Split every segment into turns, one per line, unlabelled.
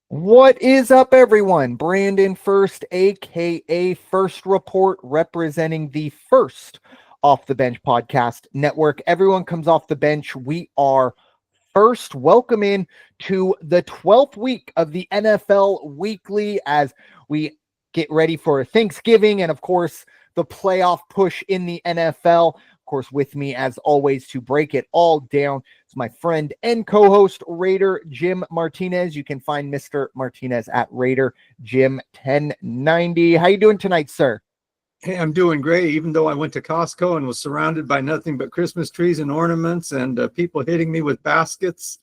What is up, everyone? Brandon First, aka First Report, representing the First Off the Bench podcast network. Everyone comes off the bench. We are first. Welcome in to the 12th week of the NFL Weekly as we get ready for Thanksgiving and, of course, the playoff push in the NFL. Of course, with me, as always, to break it all down, it's my friend and co-host, Raider Jim Martinez. You can find Mr. Martinez at Raider Jim 1090. How you doing tonight, sir?
Hey, I'm doing great, even though I went to Costco and was surrounded by nothing but Christmas trees and ornaments and people hitting me with baskets.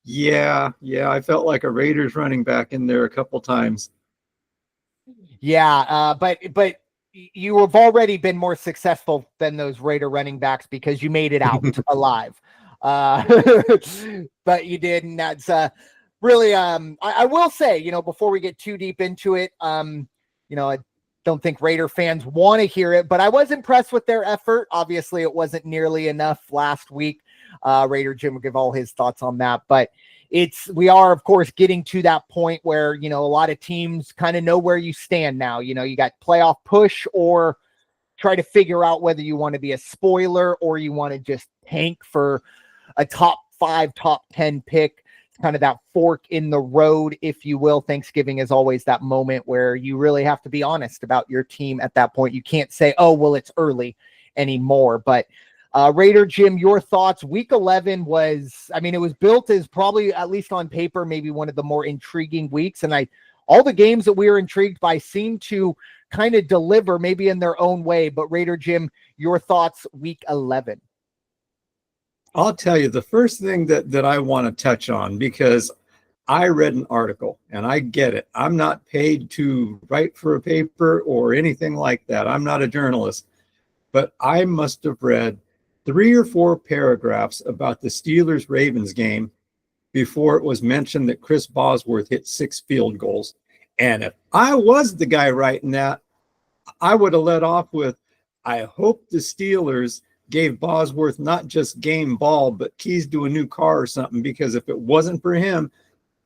Yeah, I felt like a Raiders running back in there a couple times.
Yeah, but you have already been more successful than those Raider running backs because you made it out alive. But you did, and that's really I will say, before we get too deep into it, I don't think Raider fans want to hear it, but I was impressed with their effort. Obviously, it wasn't nearly enough last week. Raider Jim will give all his thoughts on that, but we are, of course, getting to that point where, a lot of teams kind of know where you stand now. You got playoff push or try to figure out whether you want to be a spoiler or you want to just tank for a top 5, top 10 pick. It's kind of that fork in the road, if you will. Thanksgiving is always that moment where you really have to be honest about your team at that point. You can't say, oh, well, it's early anymore. But Raider Jim, your thoughts. Week 11 it was built as probably, at least on paper, maybe one of the more intriguing weeks. And all the games that we were intrigued by seem to kind of deliver, maybe in their own way. But Raider Jim, your thoughts, week 11.
I'll tell you, the first thing that I want to touch on, because I read an article and I get it. I'm not paid to write for a paper or anything like that. I'm not a journalist, but I must have read 3 or 4 paragraphs about the Steelers-Ravens game before it was mentioned that Chris Bosworth hit 6 field goals. And if I was the guy writing that, I would have led off with, I hope the Steelers gave Bosworth not just game ball, but keys to a new car or something, because if it wasn't for him,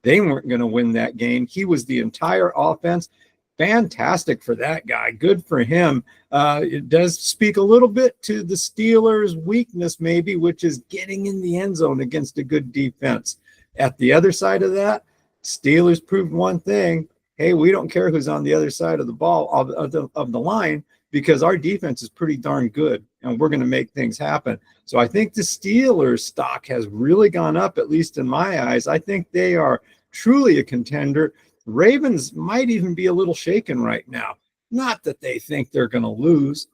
they weren't going to win that game. He was the entire offense. Fantastic for that guy. Good for him. It does speak a little bit to the Steelers' weakness, maybe, which is getting in the end zone against a good defense. At the other side of that, Steelers proved one thing. Hey, we don't care who's on the other side of the ball, of the line, because our defense is pretty darn good, and we're going to make things happen. So I think the Steelers' stock has really gone up, at least in my eyes. I think they are truly a contender. Ravens might even be a little shaken right now. Not that they think they're going to lose,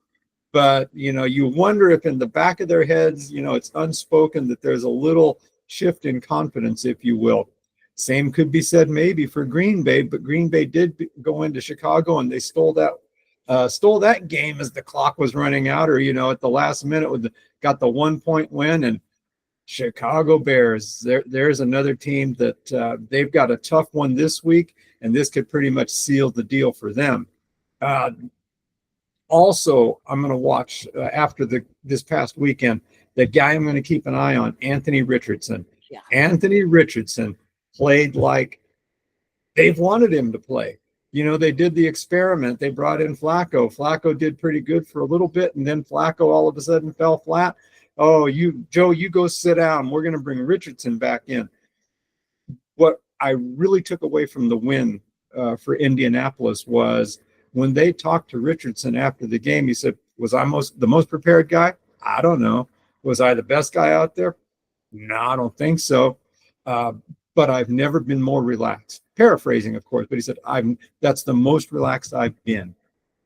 but, you wonder if in the back of their heads, it's unspoken that there's a little shift in confidence, if you will. Same could be said maybe for Green Bay, but Green Bay did go into Chicago and they stole that game as the clock was running out, or, at the last minute got the 1-point win. And Chicago Bears, there's another team that they've got a tough one this week, and this could pretty much seal the deal for them. Also, I'm going to watch after this past weekend, the guy I'm going to keep an eye on, Anthony Richardson. Yeah. Anthony Richardson played like they've wanted him to play. They did the experiment. They brought in Flacco. Flacco did pretty good for a little bit, and then Flacco all of a sudden fell flat. Oh, Joe, you go sit down. We're going to bring Richardson back in. What I really took away from the win for Indianapolis was when they talked to Richardson after the game, he said, was I the most prepared guy? I don't know. Was I the best guy out there? No, I don't think so. But I've never been more relaxed. Paraphrasing, of course, but he said, that's the most relaxed I've been.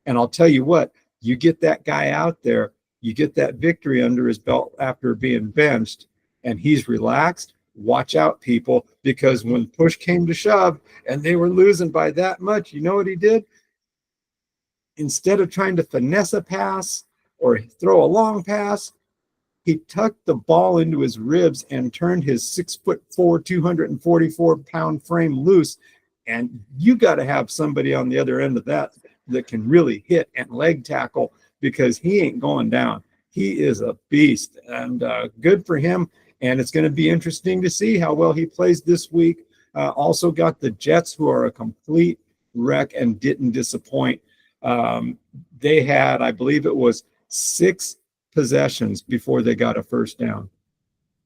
And I'll tell you what, you get that guy out there, you get that victory under his belt after being benched, and he's relaxed. Watch out, people, because when push came to shove and they were losing by that much, you know what he did? Instead of trying to finesse a pass or throw a long pass, he tucked the ball into his ribs and turned his 6'4", 244-pound frame loose. And you got to have somebody on the other end of that can really hit and leg tackle, because he ain't going down. He is a beast, and good for him. And it's going to be interesting to see how well he plays this week Also got the Jets, who are a complete wreck and didn't disappoint. They had, I believe it was 6 possessions before they got a first down.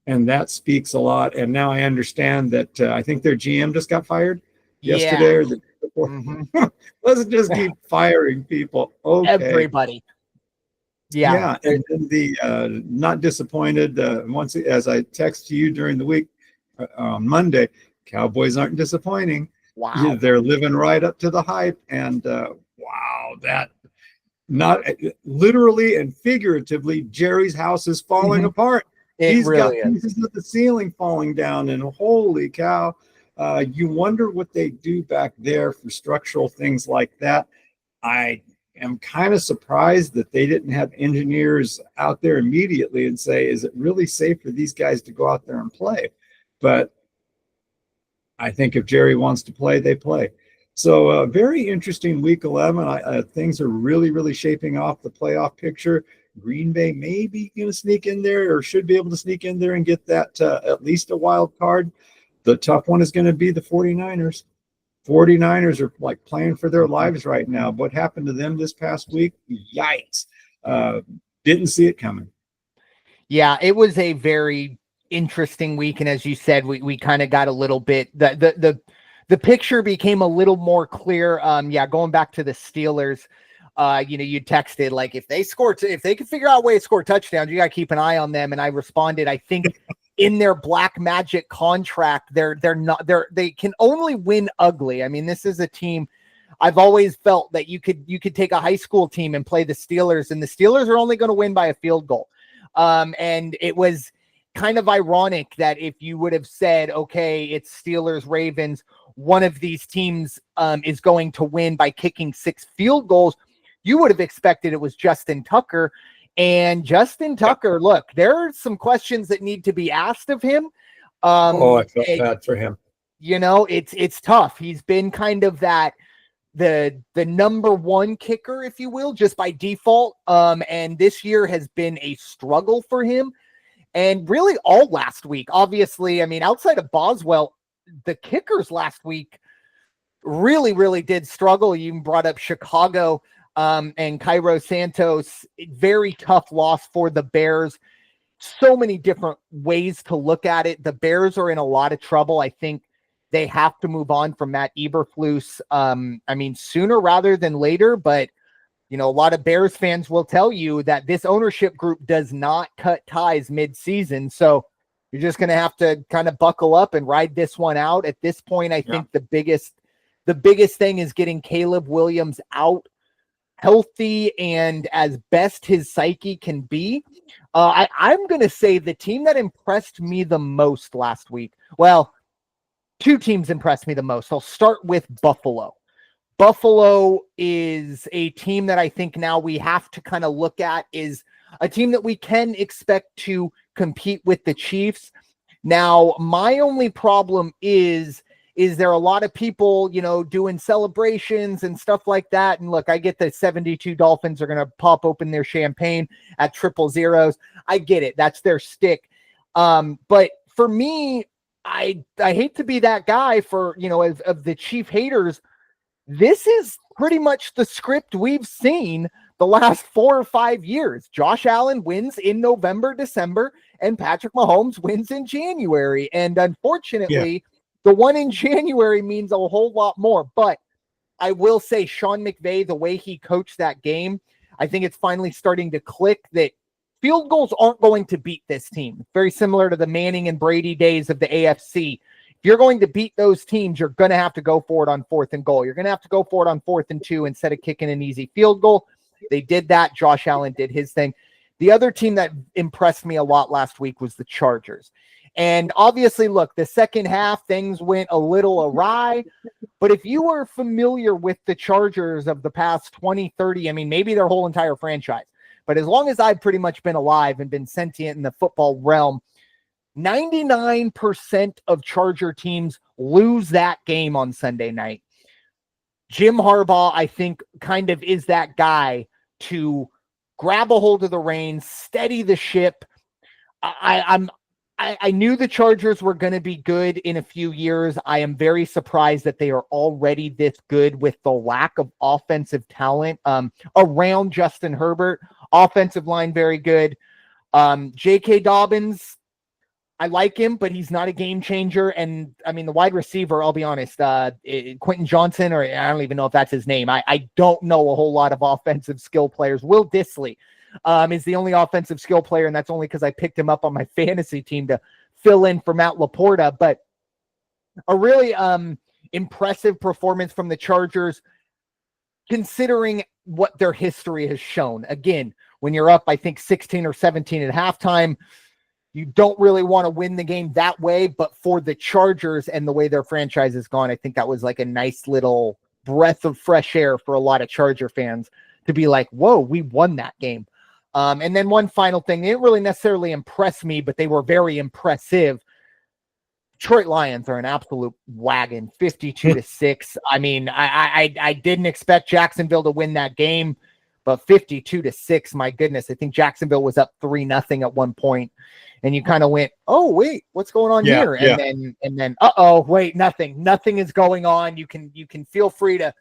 And that speaks a lot. And now I understand that I think their GM just got fired yesterday or the day before. Mm-hmm. Let's just keep firing people. Okay.
Everybody.
Yeah. And then the not disappointed, once as I text you during the week on Monday, Cowboys aren't disappointing.
Wow.
They're living right up to the hype. And wow, that not literally and figuratively, Jerry's house is falling apart. He's really got pieces of the ceiling falling down, and holy cow, you wonder what they do back there for structural things like that. I am kind of surprised that they didn't have engineers out there immediately and say, is it really safe for these guys to go out there and play? But I think if Jerry wants to play, they play. So a very interesting week 11. Things are really, really shaping off the playoff picture. Green Bay may be going to sneak in there, or should be able to sneak in there and get that at least a wild card. The tough one is going to be the 49ers. 49ers are like playing for their lives right now. What happened to them this past week? Yikes. Didn't see it coming.
Yeah, it was a very interesting week. And as you said, we kind of got a little bit, the picture became a little more clear. Going back to the Steelers, you texted like, if they can figure out a way to score touchdowns, you got to keep an eye on them. And I responded, I think in their black magic contract, they can only win ugly. I mean, this is a team I've always felt that you could take a high school team and play the Steelers, and the Steelers are only going to win by a field goal. And it was kind of ironic that if you would have said, okay, it's Steelers, Ravens, one of these teams is going to win by kicking 6 field goals, you would have expected it was Justin Tucker. And Justin Tucker, look, there are some questions that need to be asked of him.
I felt bad for him.
It's tough. He's been kind of the number one kicker, if you will, just by default. And this year has been a struggle for him. And really all last week, obviously, I mean, outside of Boswell, the kickers last week really, really did struggle. You even brought up Chicago and Cairo Santos. Very tough loss for the Bears. So many different ways to look at it. The Bears are in a lot of trouble. I think they have to move on from Matt Eberflus. Sooner rather than later, but a lot of Bears fans will tell you that this ownership group does not cut ties mid-season. So you're just going to have to kind of buckle up and ride this one out. At this point, I think the biggest thing is getting Caleb Williams out healthy and as best his psyche can be. I'm going to say the team that impressed me the most last week. Well, 2 teams impressed me the most. I'll start with Buffalo. Buffalo is a team that I think now we have to kind of look at is a team that we can expect to compete with the Chiefs. Now, my only problem is there a lot of people, doing celebrations and stuff like that. And look, I get the 72 Dolphins are going to pop open their champagne at 000. I get it. That's their stick. But for me, I hate to be that guy for, of the Chief haters. This is pretty much the script we've seen the last 4 or 5 years. Josh Allen wins in November, December, and Patrick Mahomes wins in January. And unfortunately, the one in January means a whole lot more. But I will say Sean McVay, the way he coached that game, I think it's finally starting to click that field goals aren't going to beat this team. Very similar to the Manning and Brady days of the AFC. If you're going to beat those teams, you're going to have to go for it on 4th and goal. You're going to have to go for it on 4th and 2 instead of kicking an easy field goal. They did that. Josh Allen did his thing. The other team that impressed me a lot last week was the Chargers. And obviously, look, the second half, things went a little awry. But if you are familiar with the Chargers of the past 20, 30, maybe their whole entire franchise. But as long as I've pretty much been alive and been sentient in the football realm, 99% of Charger teams lose that game on Sunday night. Jim Harbaugh, I think, kind of is that guy to grab a hold of the reins, steady the ship. I'm I knew the Chargers were going to be good in a few years. I am very surprised that they are already this good with the lack of offensive talent around Justin Herbert. Offensive line, very good. J.K. Dobbins, I like him, but he's not a game changer. And I mean, the wide receiver, I'll be honest, Quentin Johnson, or I don't even know if that's his name. I don't know a whole lot of offensive skill players. Will Dissly is the only offensive skill player, and that's only because I picked him up on my fantasy team to fill in for Matt Laporta. But a really impressive performance from the Chargers, considering what their history has shown. Again, when you're up, I think 16 or 17 at halftime, you don't really want to win the game that way. But for the Chargers and the way their franchise is gone, I think that was like a nice little breath of fresh air for a lot of Charger fans to be like, whoa, we won that game. And then one final thing, they didn't really necessarily impress me, but they were very impressive. Detroit Lions are an absolute wagon, 52-6. I mean, I didn't expect Jacksonville to win that game, but 52-6, my goodness. I think Jacksonville was up 3-0 at one point, and you kind of went, oh, wait, what's going on here? And then, wait, nothing is going on. You can feel free to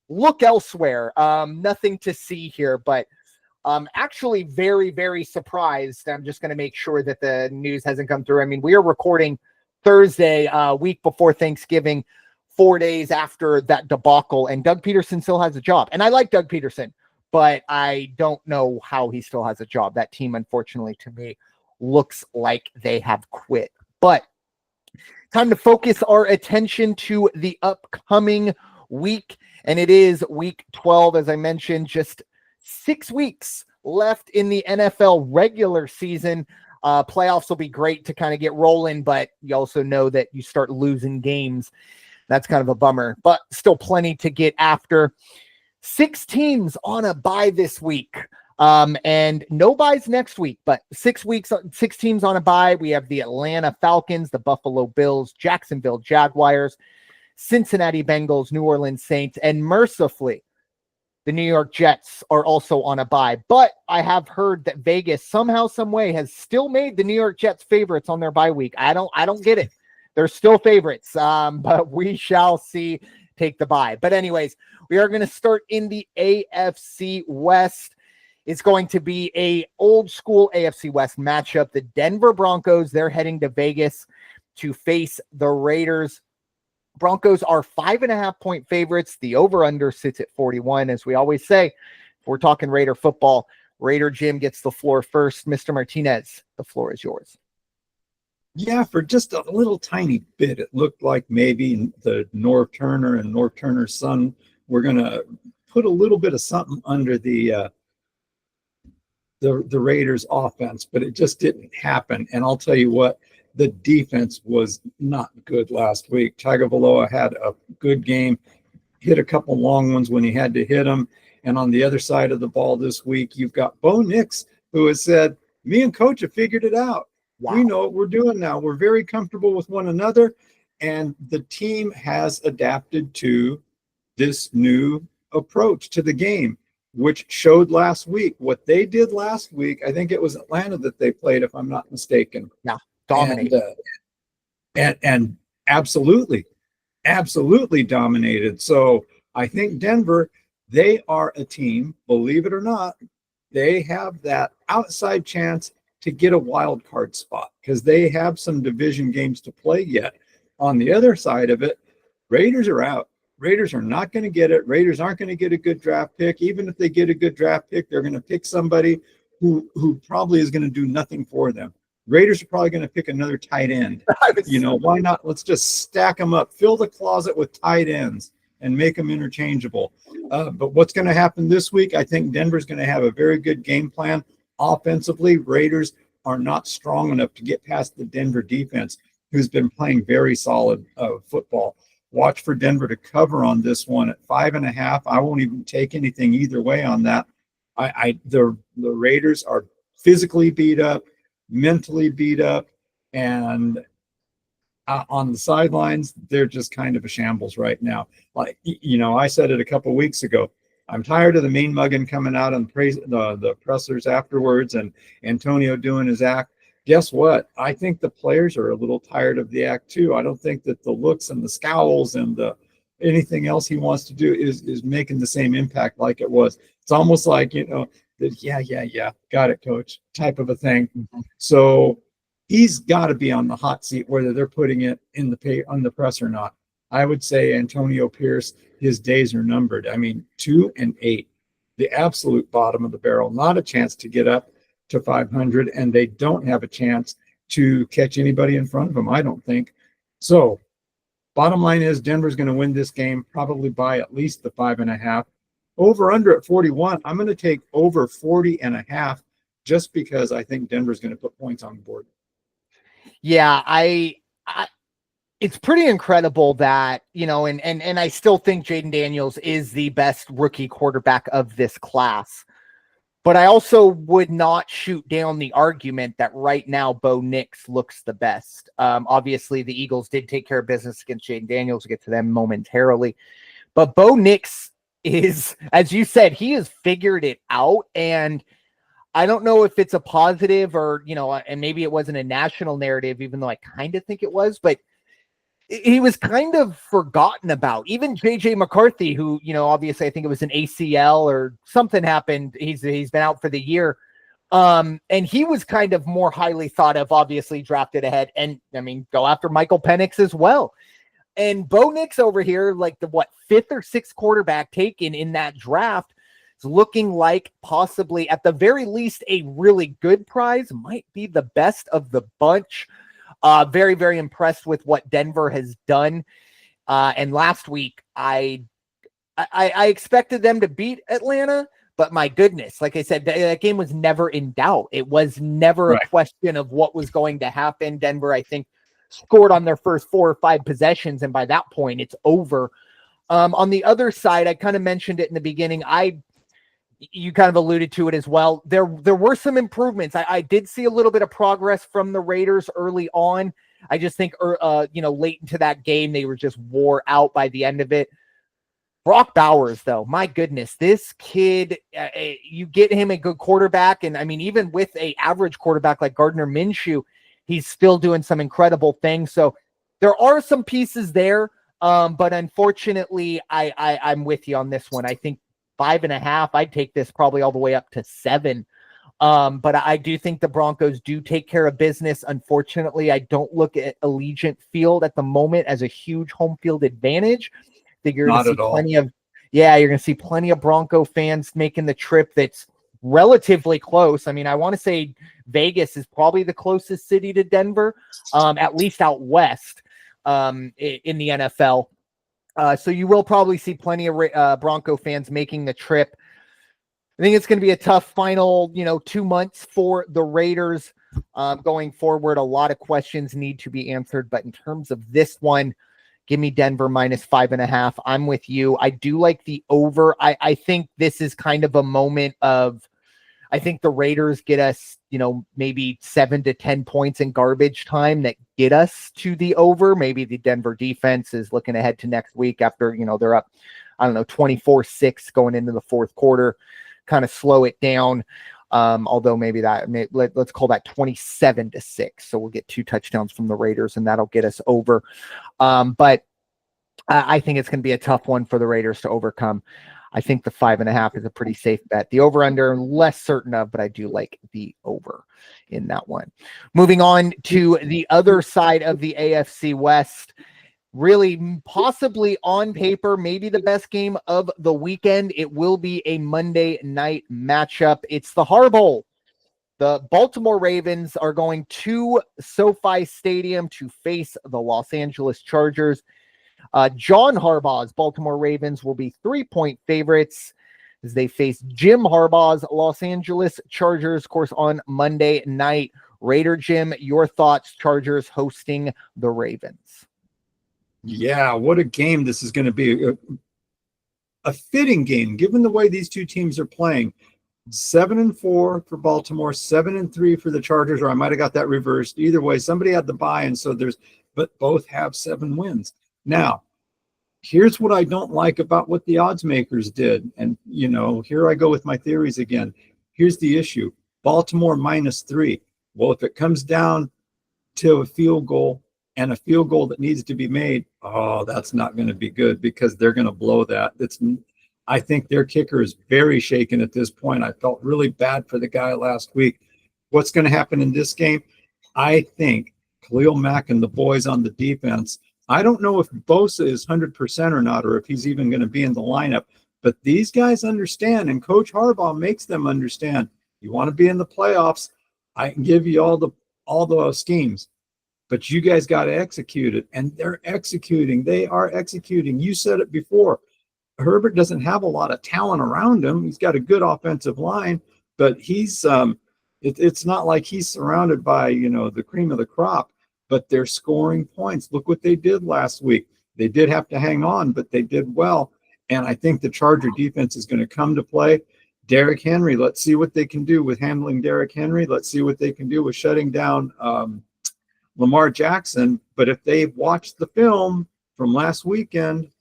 look elsewhere. Nothing to see here, but actually very, very surprised. I'm just going to make sure that the news hasn't come through. I mean, we are recording Thursday, week before Thanksgiving, 4 days after that debacle, and Doug Peterson still has a job. And I like Doug Peterson, but I don't know how he still has a job. That team, unfortunately, to me, looks like they have quit. But time to focus our attention to the upcoming week, and it is week 12, as I mentioned, just 6 weeks left in the NFL regular season. Playoffs will be great to kind of get rolling, but you also know that you start losing games. That's kind of a bummer, but still plenty to get after. 6 teams on a bye this week, and no byes next week, but 6 teams on a bye. We have the Atlanta Falcons, the Buffalo Bills, Jacksonville Jaguars, Cincinnati Bengals, New Orleans Saints, and mercifully, the New York Jets are also on a bye. But I have heard that Vegas somehow, some way has still made the New York Jets favorites on their bye week. I don't get it. They're still favorites, but we shall see. Take the bye. But anyways, we are going to start in the AFC West. It's going to be a old school AFC West matchup. The Denver Broncos, they're heading to Vegas to face the Raiders. Broncos are 5.5-point favorites. The over-under sits at 41. As we always say, if we're talking Raider football, Raider Jim gets the floor first. Mr. Martinez, the floor is yours.
Yeah, for just a little tiny bit, it looked like maybe the Norv Turner and Norv Turner's son were going to put a little bit of something under the Raiders offense, but it just didn't happen. And I'll tell you what, the defense was not good last week. Tagovailoa had a good game, hit a couple long ones when he had to hit them. And on the other side of the ball this week, you've got Bo Nix, who has said, me and coach have figured it out. Wow. We know what we're doing now. We're very comfortable with one another. And the team has adapted to this new approach to the game, which showed last week. What they did last week, I think it was Atlanta that they played, if I'm not mistaken.
Yeah. Dominated.
And absolutely dominated. So I think Denver, they are a team, believe it or not, they have that outside chance to get a wild card spot because they have some division games to play yet. On the other side of it, Raiders are out. Raiders are not going to get it. Raiders aren't going to get a good draft pick. Even if they get a good draft pick, they're going to pick somebody who probably is going to do nothing for them. Raiders are probably going to pick another tight end. Why not? Let's just stack them up, fill the closet with tight ends and make them interchangeable. But what's going to happen this week? I think Denver's going to have a very good game plan. Offensively, Raiders are not strong enough to get past the Denver defense, who's been playing very solid football. Watch for Denver to cover on this one at 5.5. I won't even take anything either way on that. The Raiders are physically beat up, mentally beat up, and on the sidelines, they're just kind of a shambles right now. Like, I said it a couple of weeks ago. I'm tired of the mean mugging coming out on the pressers afterwards and Antonio doing his act. guess what? I think the players are a little tired of the act too. I don't think that the looks and the scowls and the anything else he wants to do is making the same impact like it was. It's almost like, yeah, got it, coach, type of a thing.
Mhm.
So he's got to be on the hot seat, whether they're putting it in the pay on the press or not. I would say Antonio Pierce, his days are numbered. I mean, 2-8, the absolute bottom of the barrel, not a chance to get up to 500, and they don't have a chance to catch anybody in front of them, I don't think. So bottom line is Denver's going to win this game probably by at least the 5.5. Over under at 41. I'm going to take over 40.5 just because I think Denver's going to put points on the board.
Yeah, I it's pretty incredible that, and I still think Jaden Daniels is the best rookie quarterback of this class. But I also would not shoot down the argument that right now Bo Nix looks the best. Obviously, the Eagles did take care of business against Jaden Daniels. We'll get to them momentarily. But Bo Nix is, as you said, he has figured it out. And I don't know if it's a positive or, and maybe it wasn't a national narrative, even though I kind of think it was, but he was kind of forgotten about. Even JJ McCarthy, who, obviously I think it was an ACL or something happened. He's been out for the year. And he was kind of more highly thought of, obviously drafted ahead. And I mean, go after Michael Penix as well. And Bo Nix over here, like the fifth or sixth quarterback taken in that draft, is looking like possibly at the very least a really good prize, might be the best of the bunch. Very, very impressed with what Denver has done. And last week, I expected them to beat Atlanta, but my goodness, like I said, that game was never in doubt. It was never a question of what was going to happen. Denver, I think, scored on their first 4 or 5 possessions, and by that point, it's over. On the other side, I kind of mentioned it in the beginning. You kind of alluded to it as well. There were some improvements. I did see a little bit of progress from the Raiders early on. I just think, late into that game, they were just wore out by the end of it. Brock Bowers, though, my goodness, this kid, you get him a good quarterback. And I mean, even with a average quarterback like Gardner Minshew, he's still doing some incredible things. So there are some pieces there. But unfortunately, I'm with you on this one. I think 5.5, I'd take this probably all the way up to 7. But I do think the Broncos do take care of business. Unfortunately, I don't look at Allegiant Field at the moment as a huge home field advantage. I think you're going to see plenty of Bronco fans making the trip. That's relatively close. I mean, I want to say Vegas is probably the closest city to Denver, at least out west, in the NFL. So you will probably see plenty of Bronco fans making the trip. I think it's going to be a tough final, 2 months for the Raiders going forward. A lot of questions need to be answered, but in terms of this one, give me Denver minus 5.5. I'm with you. I do like the over. I think this is kind of a moment of, I think the Raiders get us, maybe 7 to 10 points in garbage time that get us to the over. Maybe the Denver defense is looking ahead to next week after, they're up, 24-6 going into the fourth quarter, kind of slow it down. Although maybe let's call that 27-6. So we'll get 2 touchdowns from the Raiders and that'll get us over. But I think it's going to be a tough one for the Raiders to overcome. I think the 5.5 is a pretty safe bet. The over-under, less certain of, but I do like the over in that one. Moving on to the other side of the AFC West, really possibly on paper, maybe the best game of the weekend. It will be a Monday night matchup. It's the Harbowl. The Baltimore Ravens are going to SoFi Stadium to face the Los Angeles Chargers. John Harbaugh's Baltimore Ravens will be 3-point favorites as they face Jim Harbaugh's Los Angeles Chargers, of course, on Monday night. Raider Jim, your thoughts, Chargers hosting the Ravens.
Yeah, what a game this is going to be. A fitting game, given the way these two teams are playing. 7-4 for Baltimore, 7-3 for the Chargers, or I might have got that reversed. Either way, somebody had the bye, and so but both have 7 wins. Now, here's what I don't like about what the odds makers did. And, here I go with my theories again. Here's the issue. Baltimore -3. Well, if it comes down to a field goal and a field goal that needs to be made, oh, that's not going to be good because they're going to blow that. I think their kicker is very shaken at this point. I felt really bad for the guy last week. What's going to happen in this game? I think Khalil Mack and the boys on the defense, I don't know if Bosa is 100% or not, or if he's even going to be in the lineup, but these guys understand, and Coach Harbaugh makes them understand. You want to be in the playoffs, I can give you all the schemes, but you guys got to execute it, and they're executing. They are executing. You said it before. Herbert doesn't have a lot of talent around him. He's got a good offensive line, but it's not like he's surrounded by, the cream of the crop, but they're scoring points. Look what they did last week. They did have to hang on, but they did well. And I think the Charger defense is going to come to play. Derrick Henry, let's see what they can do with handling Derrick Henry. Let's see what they can do with shutting down Lamar Jackson. But if they've watched the film from last weekend,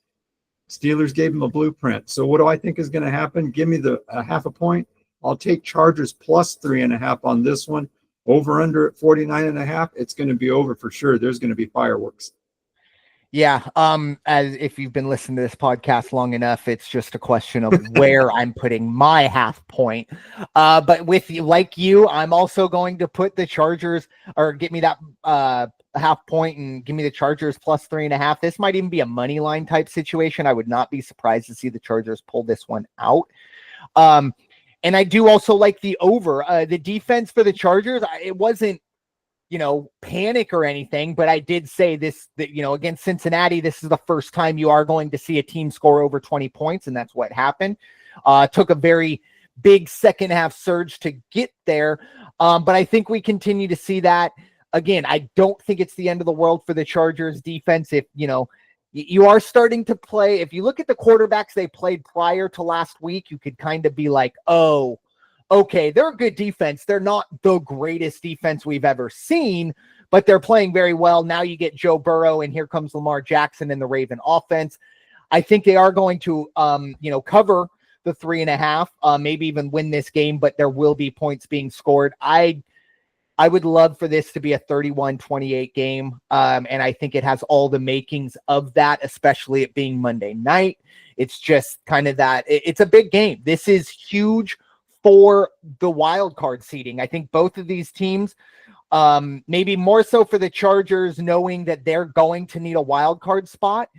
Steelers gave them a blueprint. So what do I think is going to happen? Give me the half a point. I'll take Chargers plus 3.5 on this one. Over under at 49.5. It's going to be over for sure. There's going to be fireworks.
Yeah. As if you've been listening to this podcast long enough, it's just a question of where I'm putting my half point. But with you, like you, I'm also going to put the Chargers, or get me that half point and give me the Chargers plus 3.5. This might even be a money line type situation. I would not be surprised to see the Chargers pull this one out. And I do also like the over. The defense for the Chargers, it wasn't, panic or anything, but I did say this, that, against Cincinnati, this is the first time you are going to see a team score over 20 points, and that's what happened. Took a very big second half surge to get there, but I think we continue to see that. Again, I don't think it's the end of the world for the Chargers defense. If, you are starting to play, if you look at the quarterbacks they played prior to last week, you could kind of be like, oh, okay, they're a good defense. They're not the greatest defense we've ever seen, but they're playing very well. Now you get Joe Burrow, and here comes Lamar Jackson in the Raven offense. I think they are going to, cover the 3.5, maybe even win this game, but there will be points being scored. I would love for this to be a 31-28 game, and I think it has all the makings of that, especially it being Monday night. It's just kind of that. It's a big game. This is huge for the wild card seeding. I think both of these teams, maybe more so for the Chargers, knowing that they're going to need a wild card spot.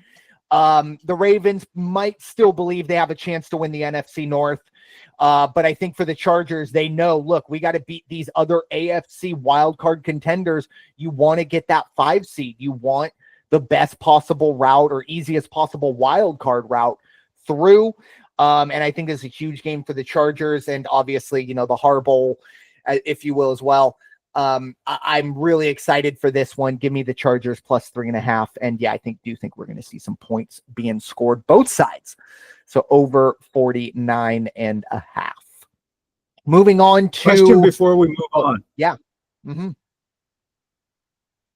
The Ravens might still believe they have a chance to win the NFC North. But I think for the Chargers, they know, look, we got to beat these other AFC wildcard contenders. You want to get that 5 seed. You want the best possible route or easiest possible wildcard route through. And I think it's a huge game for the Chargers, and obviously, the Har Bowl, if you will, as well. I'm really excited for this one. Give me the Chargers plus 3.5. And yeah, I do think we're going to see some points being scored both sides. So over 49.5. Moving on to
question before we move on.
Yeah. Mm-hmm.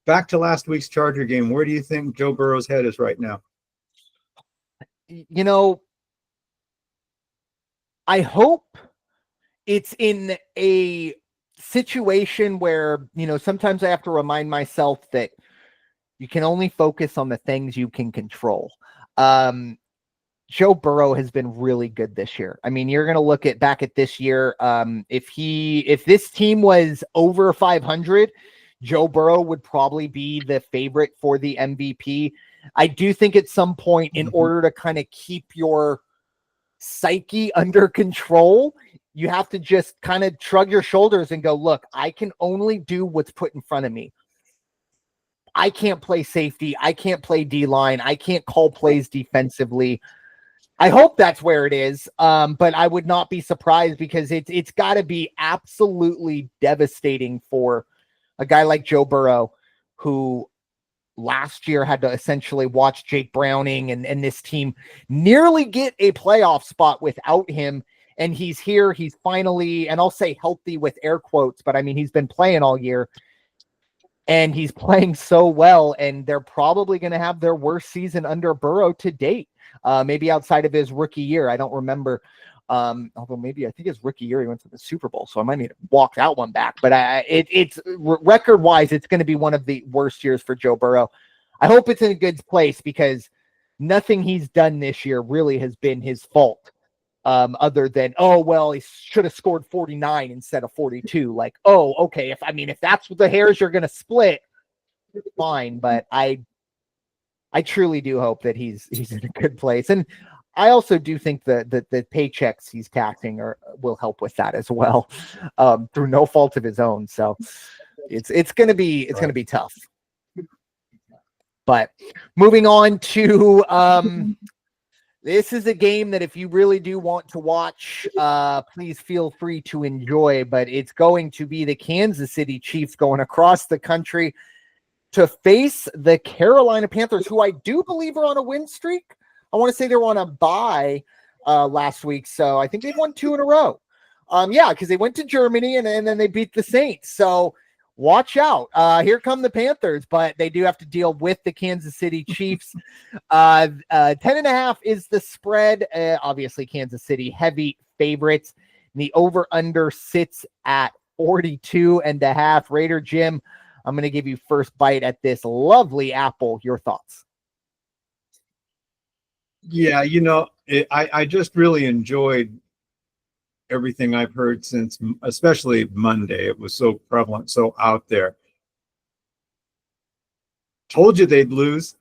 Back to last week's Charger game. Where do you think Joe Burrow's head is right now?
I hope it's in a situation where, sometimes I have to remind myself that you can only focus on the things you can control. Joe Burrow has been really good this year. I mean, you're going to look back at this year. If this team was over 500, Joe Burrow would probably be the favorite for the MVP. I do think at some point, in order to kind of keep your psyche under control, you have to just kind of shrug your shoulders and go, look, I can only do what's put in front of me. I can't play safety. I can't play D-line. I can't call plays defensively. I hope that's where it is. But I would not be surprised, because it's got to be absolutely devastating for a guy like Joe Burrow, who last year had to essentially watch Jake Browning and this team nearly get a playoff spot without him. And he's here. He's finally, and I'll say healthy with air quotes, but I mean, he's been playing all year, and he's playing so well. And they're probably going to have their worst season under Burrow to date, maybe outside of his rookie year. I don't remember. Although maybe I think his rookie year he went to the Super Bowl, so I might need to walk that one back. But it's record wise, it's going to be one of the worst years for Joe Burrow. I hope it's in a good place because nothing he's done this year really has been his fault. Other than, oh, well, he should have scored 49 instead of 42. Like, oh, okay. If that's what the hairs you're going to split, fine. But I truly do hope that he's in a good place. And I also do think that the paychecks he's taxing will help with that as well, through no fault of his own. So it's going to be tough. But moving on to, this is a game that if you really do want to watch, please feel free to enjoy, but it's going to be the Kansas City Chiefs going across the country to face the Carolina Panthers, who I do believe are on a win streak. I want to say they were on a bye last week, so I think they've won 2 in a row. Because they went to Germany and then they beat the Saints. So watch out. Here come the Panthers, but they do have to deal with the Kansas City Chiefs. 10.5 is the spread. Obviously, Kansas City heavy favorites. The over-under sits at 42.5. Raider Jim, I'm going to give you first bite at this lovely apple. Your thoughts?
Yeah, I just really enjoyed everything I've heard since, especially Monday. It was so prevalent, so out there. Told you they'd lose.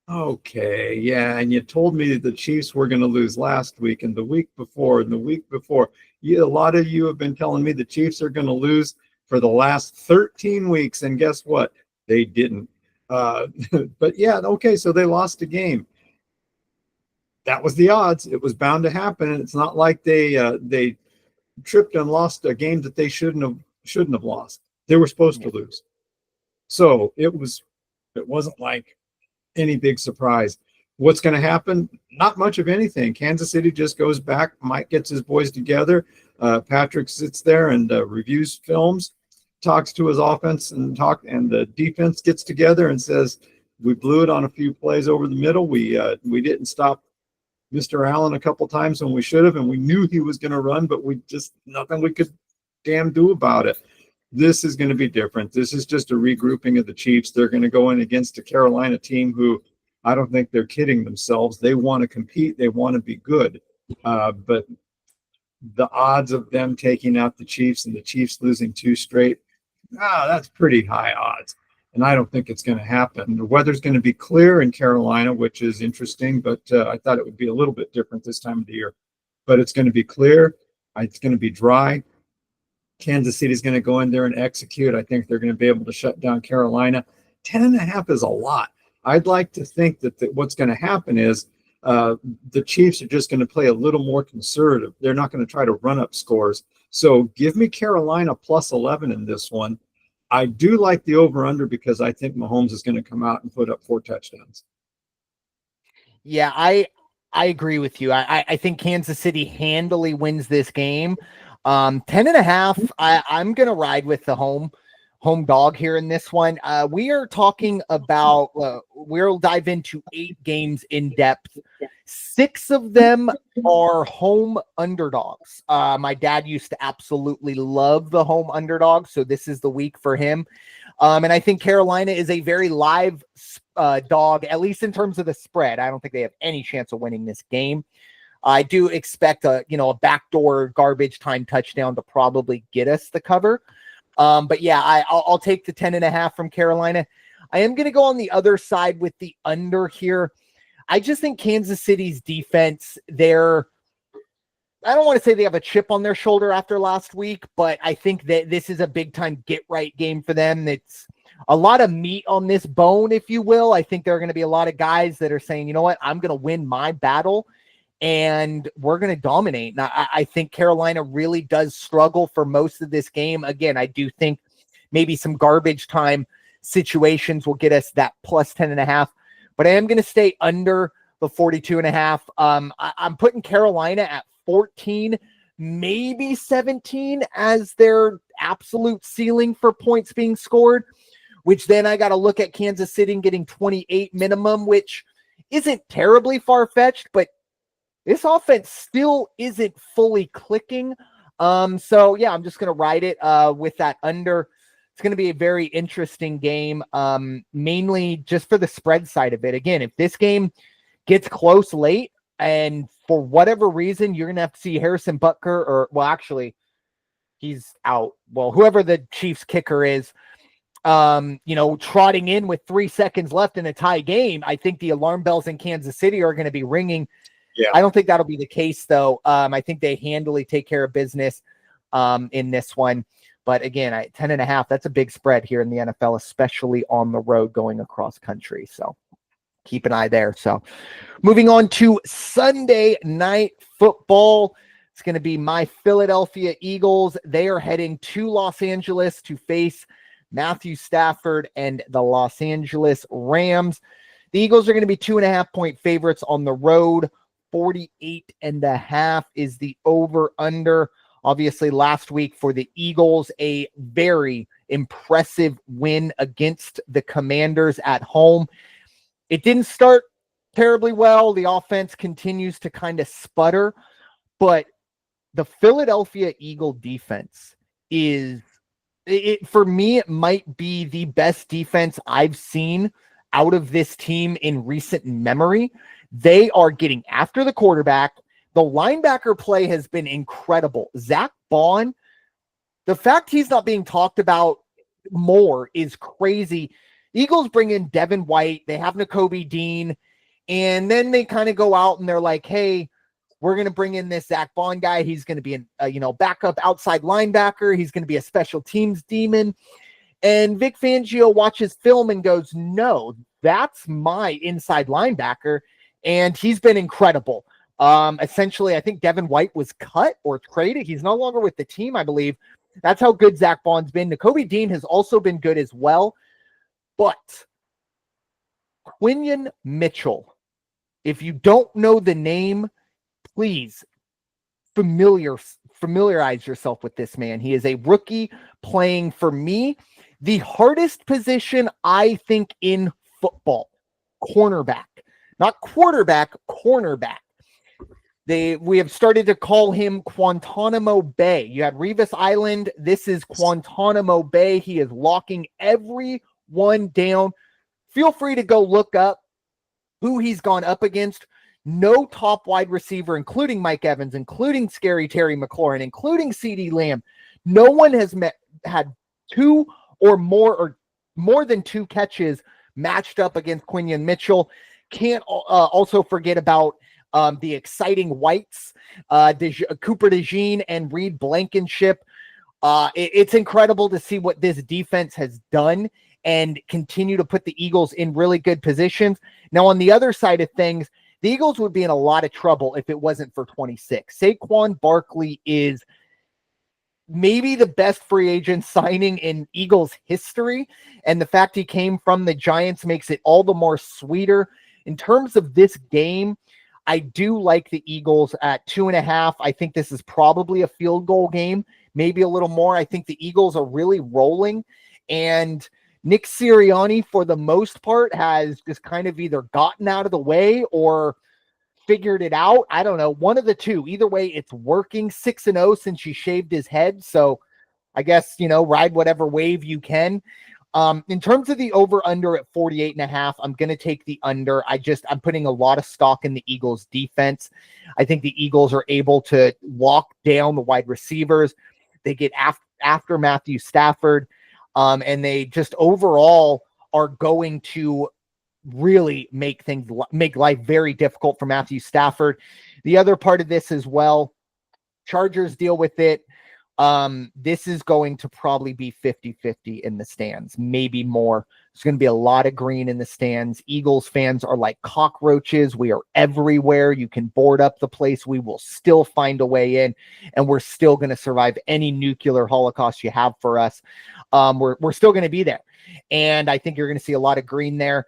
Okay, yeah, and you told me the Chiefs were going to lose last week and the week before and the week before. A lot of you have been telling me the Chiefs are going to lose for the last 13 weeks, and guess what? They didn't. But yeah, okay, so they lost a game. That was the odds. It was bound to happen, and it's not like they tripped and lost a game that they shouldn't have lost. They were supposed to lose. So it wasn't like any big surprise. What's going to happen? Not much of anything. Kansas City just goes back. Mike gets his boys together. Patrick sits there and reviews films, talks to his offense and the defense gets together and says, we blew it on a few plays over the middle. We didn't stop Mr. Allen a couple times when we should have, and we knew he was going to run, but nothing we could damn do about it. This is going to be different. This is just a regrouping of the Chiefs. They're going to go in against a Carolina team who I don't think they're kidding themselves. They want to compete. They want to be good. But the odds of them taking out the Chiefs and the Chiefs losing 2 straight, that's pretty high odds. And I don't think it's going to happen. The weather's going to be clear in Carolina, which is interesting, but I thought it would be a little bit different this time of the year. But it's going to be clear. It's going to be dry. Kansas City's going to go in there and execute. I think they're going to be able to shut down Carolina. 10.5 is a lot. I'd like to think that what's going to happen is the Chiefs are just going to play a little more conservative. They're not going to try to run up scores. So give me Carolina plus 11 in this one. I do like the over-under because I think Mahomes is going to come out and put up 4 touchdowns.
Yeah, I agree with you. I think Kansas City handily wins this game. 10.5, I'm going to ride with the home dog here in this one. We are talking about, we'll dive into 8 games in depth. 6 of them are home underdogs. My dad used to absolutely love the home underdog, so this is the week for him. And I think Carolina is a very live dog, at least in terms of the spread. I don't think they have any chance of winning this game. I do expect a backdoor garbage time touchdown to probably get us the cover. But yeah, I'll take the 10.5 from Carolina. I am going to go on the other side with the under here. I just think Kansas City's defense, I don't want to say they have a chip on their shoulder after last week, but I think that this is a big time get right game for them. It's a lot of meat on this bone, if you will. I think there are going to be a lot of guys that are saying, you know what, I'm going to win my battle and we're going to dominate. Now, I think Carolina really does struggle for most of this game. Again, I do think maybe some garbage time situations will get us that plus 10.5, but I am going to stay under the 42.5. I'm putting Carolina at 14, maybe 17 as their absolute ceiling for points being scored, which then I got to look at Kansas City getting 28 minimum, which isn't terribly far-fetched, but this offense still isn't fully clicking. So yeah, I'm just going to ride it with that under. It's going to be a very interesting game, mainly just for the spread side of it. Again, if this game gets close late and for whatever reason, you're going to have to see Harrison Butker or, well, actually, he's out. Well, whoever the Chiefs kicker is, trotting in with 3 seconds left in a tie game, I think the alarm bells in Kansas City are going to be ringing.
Yeah.
I don't think that'll be the case, though. I think they handily take care of business in this one. But again, 10.5, that's a big spread here in the NFL, especially on the road going across country. So keep an eye there. So moving on to Sunday Night Football. It's going to be my Philadelphia Eagles. They are heading to Los Angeles to face Matthew Stafford and the Los Angeles Rams. The Eagles are going to be 2.5-point favorites on the road. 48.5 is the over-under. Obviously, last week for the Eagles, a very impressive win against the Commanders at home. It didn't start terribly well. The offense continues to kind of sputter, but the Philadelphia Eagle defense for me, it might be the best defense I've seen out of this team in recent memory. They are getting after the quarterback. The linebacker play has been incredible. Zach Bond, the fact he's not being talked about more is crazy. Eagles bring in Devin White. They have Nakobe Dean. And then they kind of go out and they're like, hey, we're going to bring in this Zach Bond guy. He's going to be a backup outside linebacker. He's going to be a special teams demon. And Vic Fangio watches film and goes, no, that's my inside linebacker. And he's been incredible. Essentially, I think Devin White was cut or traded. He's no longer with the team, I believe. That's how good Zach Bond's been. Nakobe Dean has also been good as well. But Quinyon Mitchell, if you don't know the name, please familiarize yourself with this man. He is a rookie playing, for me, the hardest position I think in football. Cornerback. Not quarterback, cornerback. We have started to call him Guantanamo Bay. You had Revis Island. This is Guantanamo Bay. He is locking everyone down. Feel free to go look up who he's gone up against. No top wide receiver, including Mike Evans, including Scary Terry McLaurin, including CeeDee Lamb. No one has had two or more than 2 catches matched up against Quinyon Mitchell. Can't also forget about the exciting whites, Cooper DeJean and Reed Blankenship. It's incredible to see what this defense has done and continue to put the Eagles in really good positions. Now, on the other side of things, the Eagles would be in a lot of trouble if it wasn't for 26. Saquon Barkley is maybe the best free agent signing in Eagles history, and the fact he came from the Giants makes it all the more sweeter. In terms of this game, I do like the Eagles at 2.5. I think this is probably a field goal game, maybe a little more. I think the Eagles are really rolling, and Nick Sirianni, for the most part, has just kind of either gotten out of the way or figured it out. I don't know. One of the two. Either way, it's working. 6-0 since he shaved his head. So I guess, ride whatever wave you can. In terms of the over-under at 48.5, I'm going to take the under. I'm putting a lot of stock in the Eagles defense. I think the Eagles are able to lock down the wide receivers. They get after Matthew Stafford. And they just overall are going to really make life very difficult for Matthew Stafford. The other part of this as well, Chargers deal with it. This is going to probably be 50-50 in the stands, maybe more. There's going to be a lot of green in the stands. Eagles fans are like cockroaches. We are everywhere. You can board up the place. We will still find a way in, and we're still going to survive any nuclear holocaust you have for us. We're still going to be there. And I think you're going to see a lot of green there.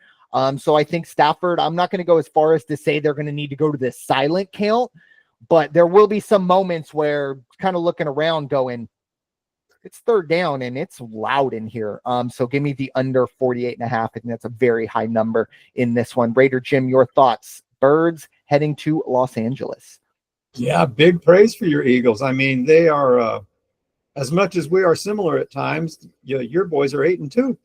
So I think Stafford, I'm not going to go as far as to say they're going to need to go to the silent count, but there will be some moments where kind of looking around going, it's third down and it's loud in here. So give me the under 48.5. I think that's a very high number in this one. Raider Jim, your thoughts? Birds, heading to Los Angeles.
Yeah, big praise for your Eagles. I mean, they are as much as we are similar at times. Your boys are 8-2.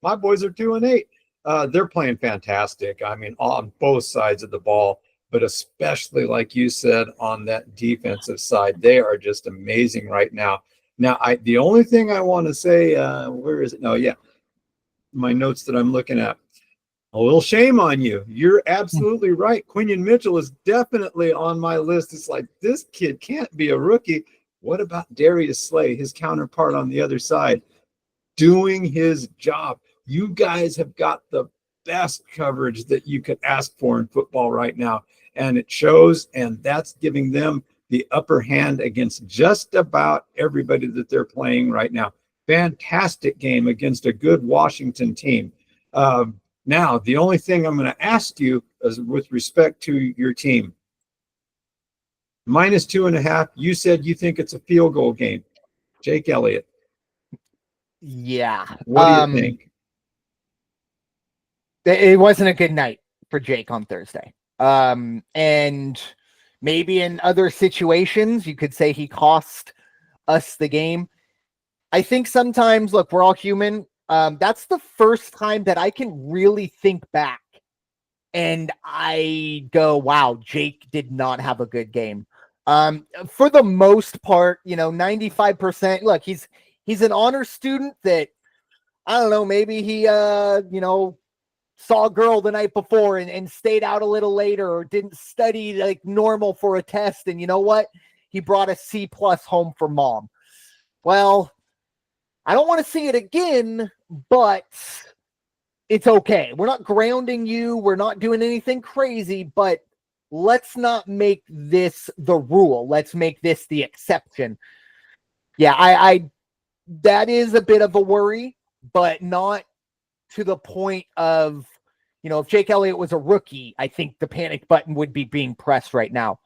My boys are 2-8. They're playing fantastic. I mean, on both sides of the ball, but especially like you said on that defensive side, they are just amazing right now. Now, the only thing I want to say, where is it? No, yeah, my notes that I'm looking at. A little shame on you. You're absolutely right. Quinion Mitchell is definitely on my list. It's like, this kid can't be a rookie. What about Darius Slay, his counterpart on the other side, doing his job? You guys have got the best coverage that you could ask for in football right now. And it shows, and that's giving them the upper hand against just about everybody that they're playing right now. Fantastic game against a good Washington team. Now, the only thing I'm going to ask you is with respect to your team. -2.5, you said you think it's a field goal game. Jake Elliott.
Yeah.
What do you think?
It wasn't a good night for Jake on Thursday. And maybe in other situations, you could say he cost us the game. I think sometimes, look, we're all human. That's the first time that I can really think back and I go, wow, Jake did not have a good game. For the most part, 95%. Look, he's an honor student that, I don't know, maybe he, saw a girl the night before and stayed out a little later or didn't study like normal for a test. And you know what? He brought a C+ home for mom. Well, I don't want to see it again, but it's okay. We're not grounding you. We're not doing anything crazy, but let's not make this the rule. Let's make this the exception. Yeah, I that is a bit of a worry, but not to the point of, if Jake Elliott was a rookie, I think the panic button would be being pressed right now.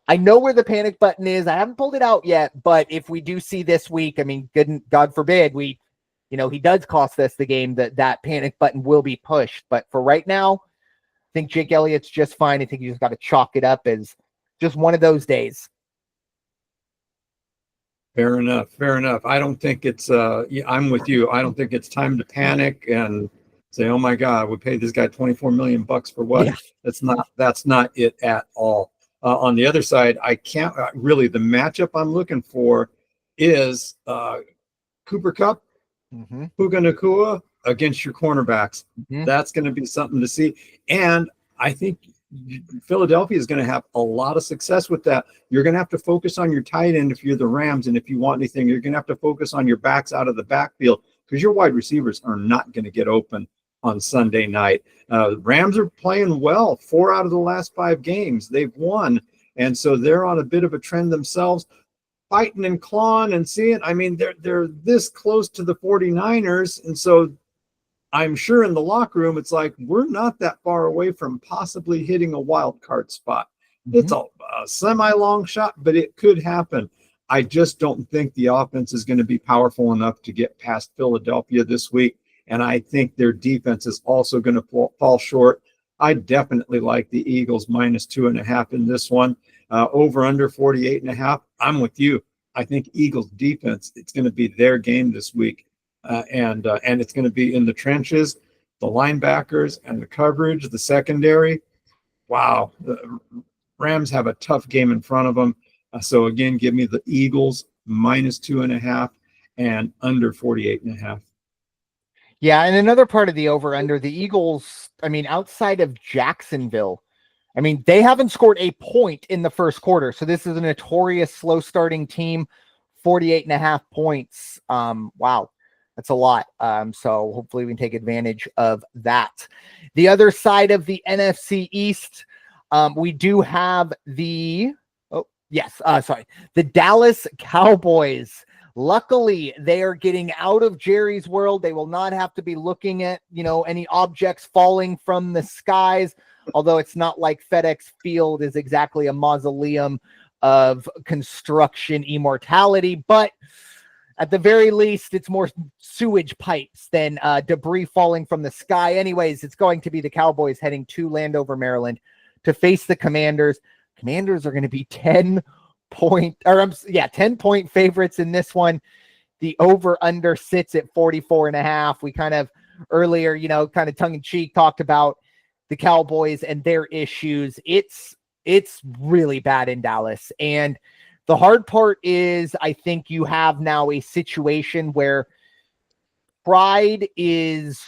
I know where the panic button is. I haven't pulled it out yet, but if we do see this week, I mean, God forbid he does cost us the game, that panic button will be pushed. But for right now, I think Jake Elliott's just fine. I think you just got to chalk it up as just one of those days.
Fair enough. I don't think it's I'm with you. I don't think it's time to panic and say, oh my God, we paid this guy $24 million for what? Yeah. That's not it at all. On the other side, I can't really, the matchup I'm looking for is Cooper Kupp, Puka Nacua against your cornerbacks. That's going to be something to see. And I think Philadelphia is going to have a lot of success with that. You're going to have to focus on your tight end if you're the Rams, and if you want anything, you're going to have to focus on your backs out of the backfield because your wide receivers are not going to get open on Sunday night. Rams are playing well. 4 out of the last 5 games they've won, and so they're on a bit of a trend themselves, fighting and clawing and seeing. I mean, they're this close to the 49ers, and so I'm sure in the locker room, it's like, we're not that far away from possibly hitting a wild card spot. It's a semi-long shot, but it could happen. I just don't think the offense is going to be powerful enough to get past Philadelphia this week. And I think their defense is also going to fall short. I definitely like the Eagles -2.5 in this one. Over under 48.5. I'm with you. I think Eagles defense, it's going to be their game this week. And it's going to be in the trenches, the linebackers and the coverage, the secondary. Wow. The Rams have a tough game in front of them. So again, give me the Eagles -2.5 and under 48.5.
Yeah. And another part of the over under, the Eagles, I mean, outside of Jacksonville, I mean, they haven't scored a point in the first quarter. So this is a notorious slow starting team, 48.5 points. Wow. That's a lot. So hopefully we can take advantage of that. The other side of the NFC East, we do have the Dallas Cowboys. Luckily, they are getting out of Jerry's world. They will not have to be looking at, any objects falling from the skies, although it's not like FedEx Field is exactly a mausoleum of construction immortality, but at the very least, it's more sewage pipes than debris falling from the sky. Anyways, it's going to be the Cowboys heading to Landover, Maryland to face the Commanders. Commanders are going to be 10 point favorites in this one. The over under sits at 44.5. We kind of earlier, kind of tongue in cheek talked about the Cowboys and their issues. It's really bad in Dallas. And the hard part is I think you have now a situation where pride is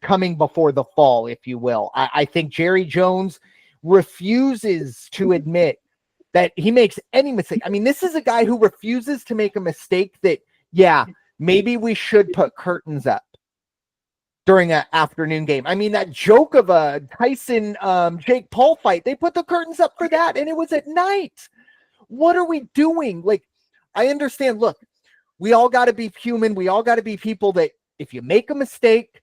coming before the fall, if you will. I think Jerry Jones refuses to admit that he makes any mistake. I mean, this is a guy who refuses to make a mistake that, maybe we should put curtains up during an afternoon game. I mean, that joke of a Tyson Jake Paul fight, they put the curtains up for that, and it was at night. What are we doing? Like, I understand, look, we all got to be human. We all got to be people that if you make a mistake,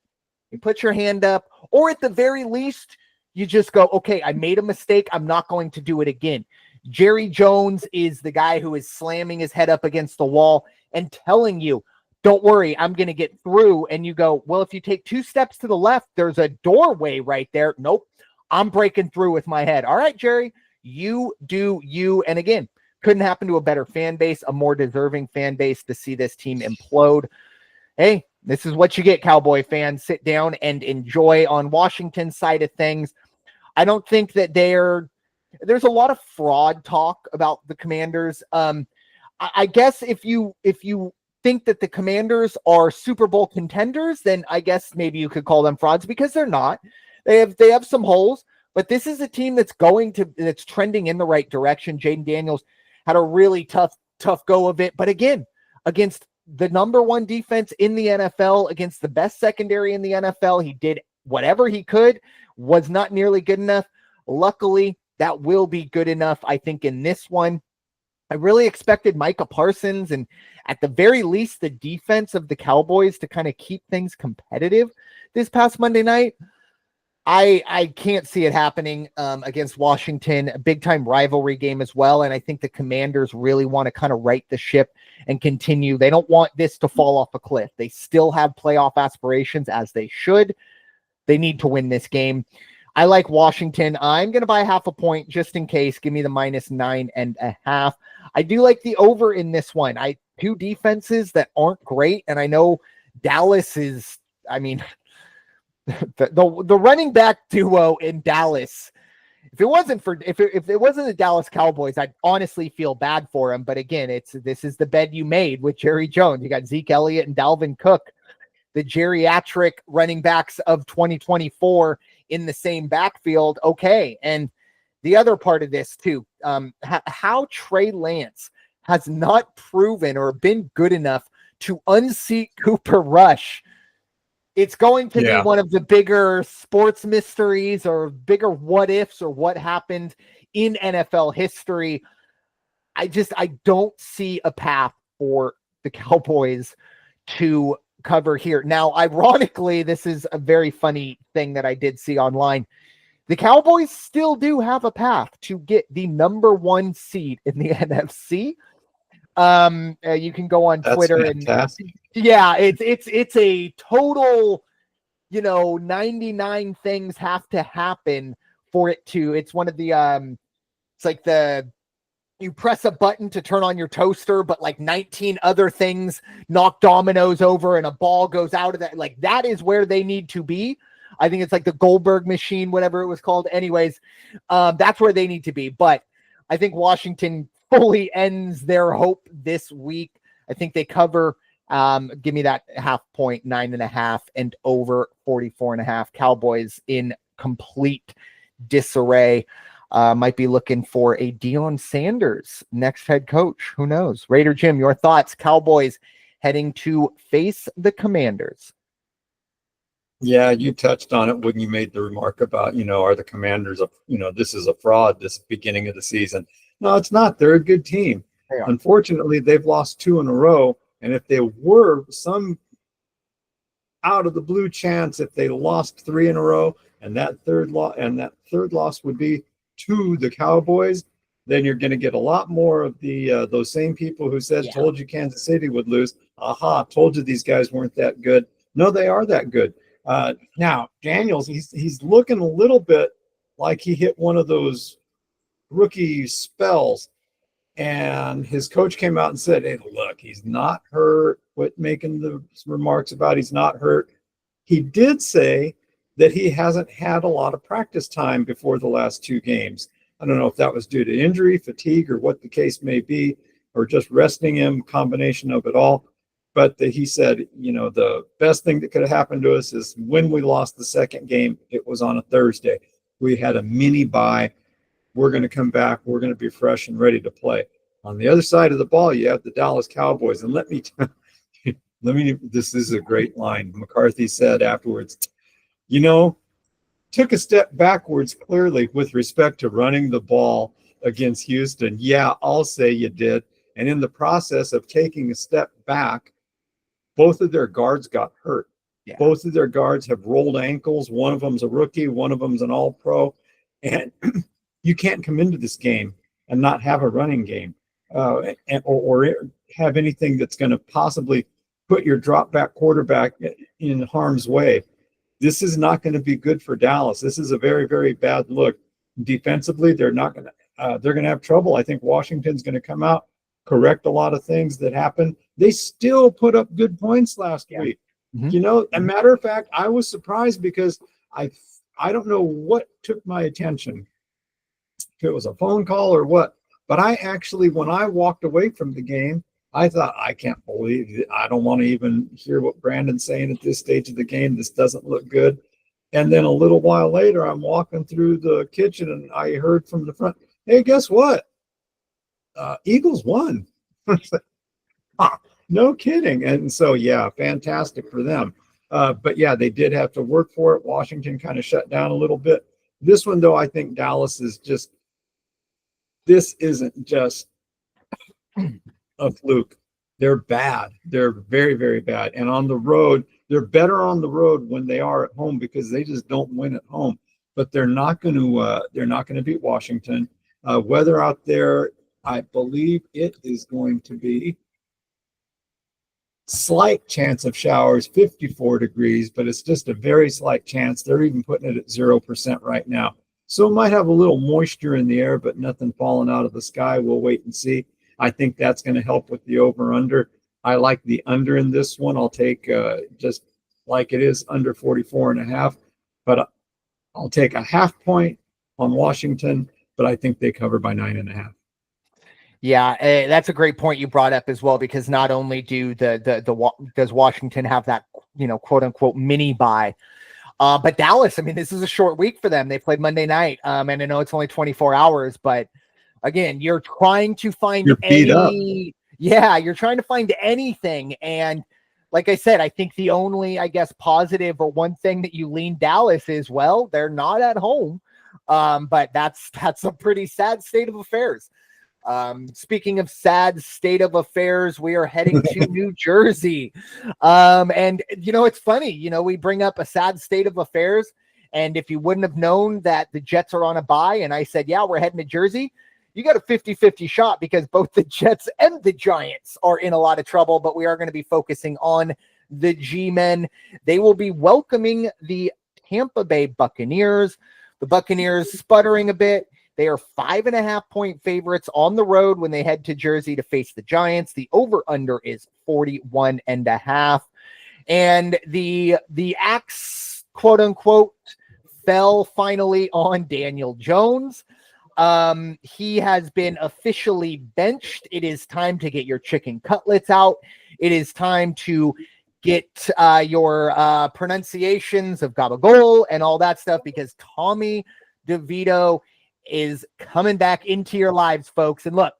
you put your hand up, or at the very least, you just go, okay, I made a mistake. I'm not going to do it again. Jerry Jones is the guy who is slamming his head up against the wall and telling you, don't worry, I'm going to get through. And you go, well, if you take 2 steps to the left, there's a doorway right there. Nope, I'm breaking through with my head. All right, Jerry, you do you. And again, couldn't happen to a better fan base, a more deserving fan base to see this team implode. Hey, this is what you get, Cowboy fans. Sit down and enjoy. On Washington's side of things, I don't think that there's a lot of fraud talk about the Commanders. I guess if you think that the Commanders are Super Bowl contenders, then I guess maybe you could call them frauds, because they're not. They have some holes, but this is a team that's trending in the right direction. Jaden Daniels had a really tough go of it, but again, against the number 1 defense in the NFL, against the best secondary in the NFL, he did whatever he could. Was not nearly good enough. Luckily, that will be good enough, I think, in this one. I really expected Micah Parsons and at the very least the defense of the Cowboys to kind of keep things competitive this past Monday night. I can't see it happening against Washington, a big-time rivalry game as well, and I think the Commanders really want to kind of right the ship and continue. They don't want this to fall off a cliff. They still have playoff aspirations, as they should. They need to win this game. I like Washington. I'm going to buy 0.5 point just in case. Give me the -9.5. I do like the over in this one. Two defenses that aren't great, and I know Dallas is, I mean, the running back duo in Dallas. If it wasn't the Dallas Cowboys, I'd honestly feel bad for them. But again, this is the bed you made with Jerry Jones. You got Zeke Elliott and Dalvin Cook, the geriatric running backs of 2024 in the same backfield. Okay. And the other part of this too, how Trey Lance has not proven or been good enough to unseat Cooper Rush. It's going to be one of the bigger sports mysteries or bigger what ifs or what happened in NFL history. I don't see a path for the Cowboys to cover here. Now, ironically, this is a very funny thing that I did see online. The Cowboys still do have a path to get the number 1 seed in the NFC. You can go on Twitter
fantastic.
and it's a total, 99 things have to happen for it to. It's one of the it's like you press a button to turn on your toaster, but like 19 other things knock dominoes over and a ball goes out of that. Like, that is where they need to be. I think it's like the Goldberg machine, whatever it was called. Anyways, that's where they need to be. But I think Washington fully ends their hope this week. I think they cover. Give me that 0.5 point, 9.5 and over 44.5. Cowboys in complete disarray. Might be looking for a Deion Sanders next head coach. Who knows? Raider Jim, your thoughts? Cowboys heading to face the Commanders.
Yeah, you touched on it when you made the remark about, are the Commanders, this is a fraud this beginning of the season. No, it's not. They're a good team. Unfortunately, they've lost 2 in a row. And if there were some out of the blue chance, if they lost 3 in a row and that third loss would be to the Cowboys, then you're going to get a lot more of the those same people who said, told you Kansas City would lose. Aha, told you these guys weren't that good. No, they are that good. Now, Daniels, he's looking a little bit like he hit one of those rookie spells. And his coach came out and said, hey, look, he's not hurt. Quit making the remarks about he's not hurt. He did say that he hasn't had a lot of practice time before the last 2 games. I don't know if that was due to injury, fatigue, or what the case may be, or just resting him, combination of it all. But he said, the best thing that could have happened to us is when we lost the second game, it was on a Thursday. We had a mini bye. We're going to come back. We're going to be fresh and ready to play. On the other side of the ball, you have the Dallas Cowboys. And this is a great line. McCarthy said afterwards, took a step backwards clearly with respect to running the ball against Houston. Yeah, I'll say you did. And in the process of taking a step back, both of their guards got hurt. Yeah. Both of their guards have rolled ankles. One of them's a rookie. One of them's an all-pro. And you can't come into this game and not have a running game or have anything that's going to possibly put your drop back quarterback in harm's way. This is not going to be good for Dallas. This is a very, very bad look. Defensively, they're going to have trouble. I think Washington's going to come out, correct a lot of things that happened. They still put up good points last week. Mm-hmm. A matter of fact, I was surprised because I don't know what took my attention. If it was a phone call or what, but I actually, when I walked away from the game, I thought, I can't believe it. I don't want to even hear what Brandon's saying at this stage of the game. This doesn't look good. And then a little while later, I'm walking through the kitchen and I heard from the front, hey, guess what? Eagles won. No kidding. And so, yeah, fantastic for them. But yeah, they did have to work for it. Washington kind of shut down a little bit. This one, though, I think Dallas is just, this isn't just a fluke. They're bad. They're very, very bad. And on the road, they're better on the road when they are at home because they just don't win at home. But they're not going to beat Washington. Weather out there, I believe it is going to be slight chance of showers, 54 degrees, but it's just a very slight chance. They're even putting it at 0% right now. So it might have a little moisture in the air, but nothing falling out of the sky. We'll wait and see. I think that's going to help with the over-under. I like the under in this one. I'll take just like it is under 44.5, but I'll take a half point on Washington, but I think they cover by 9.5.
Yeah, that's a great point you brought up as well, because not only does Washington have that, quote unquote mini bye, but Dallas, I mean, this is a short week for them. They played Monday night, and I know it's only 24 hours, but again, you're trying to find you're trying to find anything. And like I said, I think the only, positive or one thing that you lean Dallas is, well, they're not at home. But that's a pretty sad state of affairs. Speaking of sad state of affairs, we are heading to New Jersey. And it's funny, we bring up a sad state of affairs. And if you wouldn't have known that the Jets are on a bye and I said, yeah, we're heading to Jersey, you got a 50-50 shot because both the Jets and the Giants are in a lot of trouble, but we are going to be focusing on the G-men. They will be welcoming the Tampa Bay Buccaneers. The Buccaneers sputtering a bit. They are 5.5-point favorites on the road when they head to Jersey to face the Giants. The over-under is 41.5. And the axe, quote unquote, fell finally on Daniel Jones. He has been officially benched. It is time to get your chicken cutlets out. It is time to get your pronunciations of gabagol and all that stuff, because Tommy DeVito is coming back into your lives, folks. And look,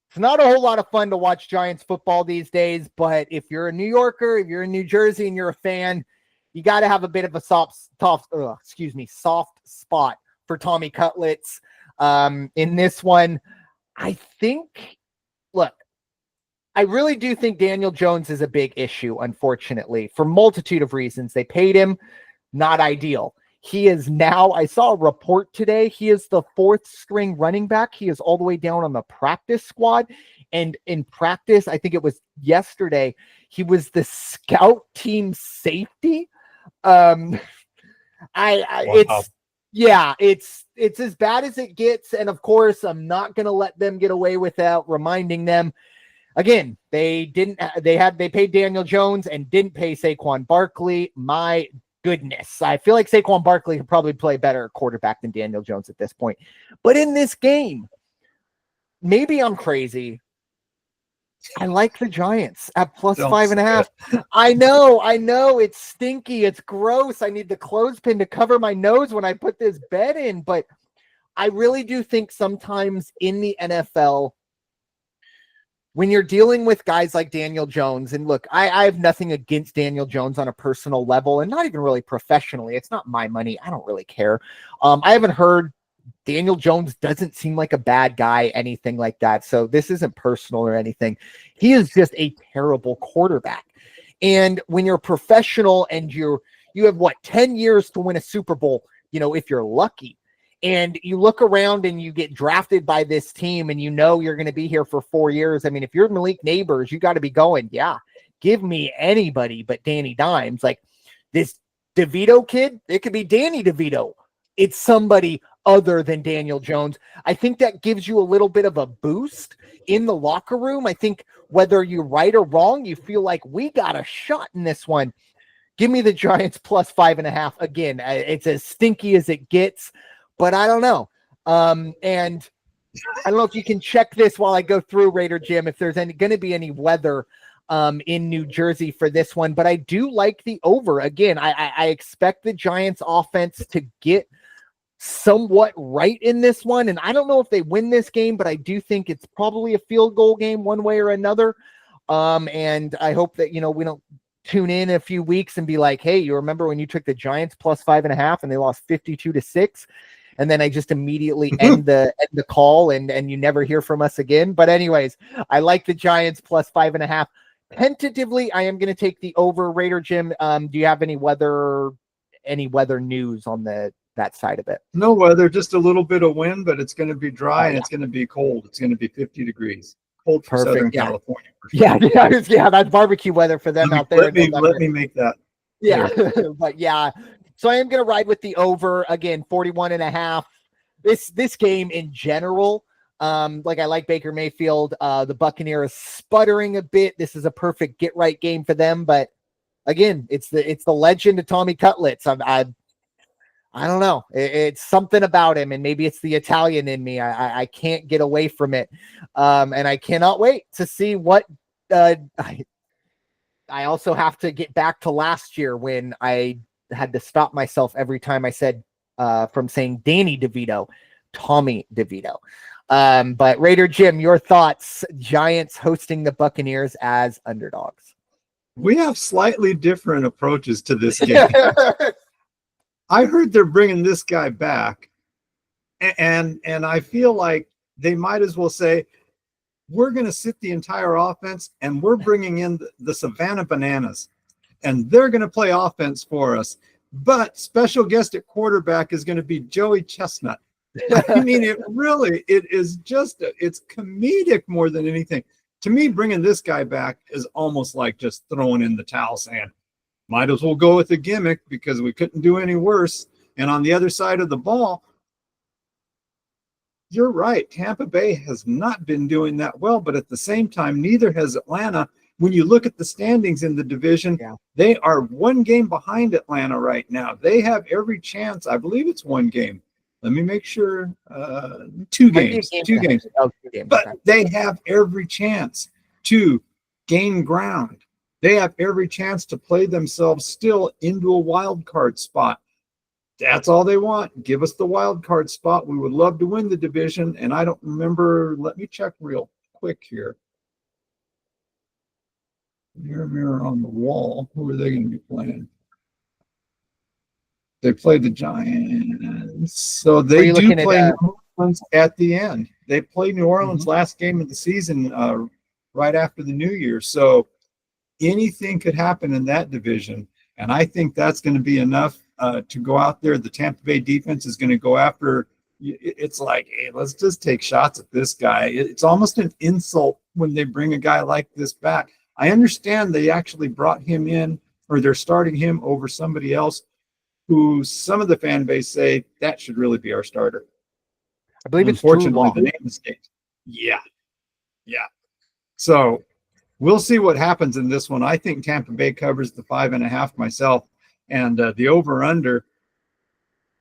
it's not a whole lot of fun to watch Giants football these days, but if you're a New Yorker, if you're in New Jersey and you're a fan, you got to have a bit of a soft spot for Tommy Cutlets. In this one, I really do think Daniel Jones is a big issue, unfortunately, for multitude of reasons. They paid him, not ideal. He is now, I saw a report today, he is the 4th string running back. He is all the way down on the practice squad. And in practice, I think it was yesterday, he was the scout team safety.
Wow.
Yeah, it's as bad as it gets. And of course, I'm not going to let them get away without reminding them. Again, they paid Daniel Jones and didn't pay Saquon Barkley. My goodness. I feel like Saquon Barkley could probably play better quarterback than Daniel Jones at this point. But in this game, maybe I'm crazy. I like the Giants at plus
Don't
5.5. I know it's stinky. It's gross. I need the clothespin to cover my nose when I put this bet in, but I really do think sometimes in the NFL, when you're dealing with guys like Daniel Jones, and look, I have nothing against Daniel Jones on a personal level and not even really professionally. It's not my money. I don't really care. I haven't heard Daniel Jones doesn't seem like a bad guy, anything like that. So this isn't personal or anything. He is just a terrible quarterback. And when you're professional and you have 10 years to win a Super Bowl, if you're lucky, and you look around and you get drafted by this team and you're going to be here for 4 years. I mean, if you're Malik Neighbors, you got to be going, yeah, give me anybody but Danny Dimes. Like this DeVito kid, it could be Danny DeVito. It's somebody other than Daniel Jones. I think that gives you a little bit of a boost in the locker room. I think whether you're right or wrong, you feel like we got a shot in this one. Give me the Giants plus 5.5. Again, it's as stinky as it gets. But I don't know. And I don't know if you can check this while I go through, Raider Jim, if there's going to be any weather in New Jersey for this one. But I do like the over. Again, I expect the Giants offense to get somewhat right in this one. And I don't know if they win this game, but I do think it's probably a field goal game one way or another. And I hope that, we don't tune in a few weeks and be like, hey, you remember when you took the Giants plus 5.5 and they lost 52-6? And then I just immediately end the call and you never hear from us again. But anyways, I like the Giants plus 5.5. Tentatively, I am going to take the over. Raider Jim, do you have any weather news on that side of it?
No weather, just a little bit of wind, but it's going to be dry and it's going to be cold. It's going to be 50 degrees. Cold for Southern California. For sure.
Yeah, that's barbecue weather for them out there.
Let me make that.
Yeah, but yeah. So I am going to ride with the over again, 41.5. This game in general, I like Baker Mayfield. The Buccaneers sputtering a bit. This is a perfect get right game for them. But again, it's the legend of Tommy Cutlets. I don't know. It's something about him, and maybe it's the Italian in me. I can't get away from it, and I cannot wait to see what. I also have to get back to last year when I had to stop myself every time I said from saying Danny DeVito, Tommy DeVito. But Raider Jim, your thoughts? Giants hosting the Buccaneers as underdogs.
We have slightly different approaches to this game. I heard they're bringing this guy back, and I feel like they might as well say, we're going to sit the entire offense, and we're bringing in the Savannah Bananas, and they're going to play offense for us. But special guest at quarterback is going to be Joey Chestnut. I mean, it is just, it's comedic more than anything. To me, bringing this guy back is almost like just throwing in the towel saying, might as well go with the gimmick because we couldn't do any worse. And on the other side of the ball, you're right. Tampa Bay has not been doing that well, but at the same time, neither has Atlanta. When you look at the standings in the division, They are one game behind Atlanta right now. They have every chance. I believe it's one game. Let me make sure. 2 games. 2 games.
Oh, 2 games.
But they have every chance to gain ground. They have every chance to play themselves still into a wild card spot. That's all they want. Give us the wild card spot. We would love to win the division. And I don't remember. Let me check real quick here. Mirror on the wall. Who are they going to be playing? They played the Giants. So they do play New Orleans at the end. They played New Orleans last game of the season right after the New Year. So anything could happen in that division. And I think that's going to be enough to go out there. The Tampa Bay defense is going to go after. It's like, hey, let's just take shots at this guy. It's almost an insult when they bring a guy like this back. I understand they actually brought him in, or they're starting him over somebody else. who some of the fan base say that should really be our starter.
I believe it's Drew
Unfortunately,
Law.
the name escaped. Yeah. So we'll see what happens in this one. I think Tampa Bay covers the 5.5 myself, and the over/under.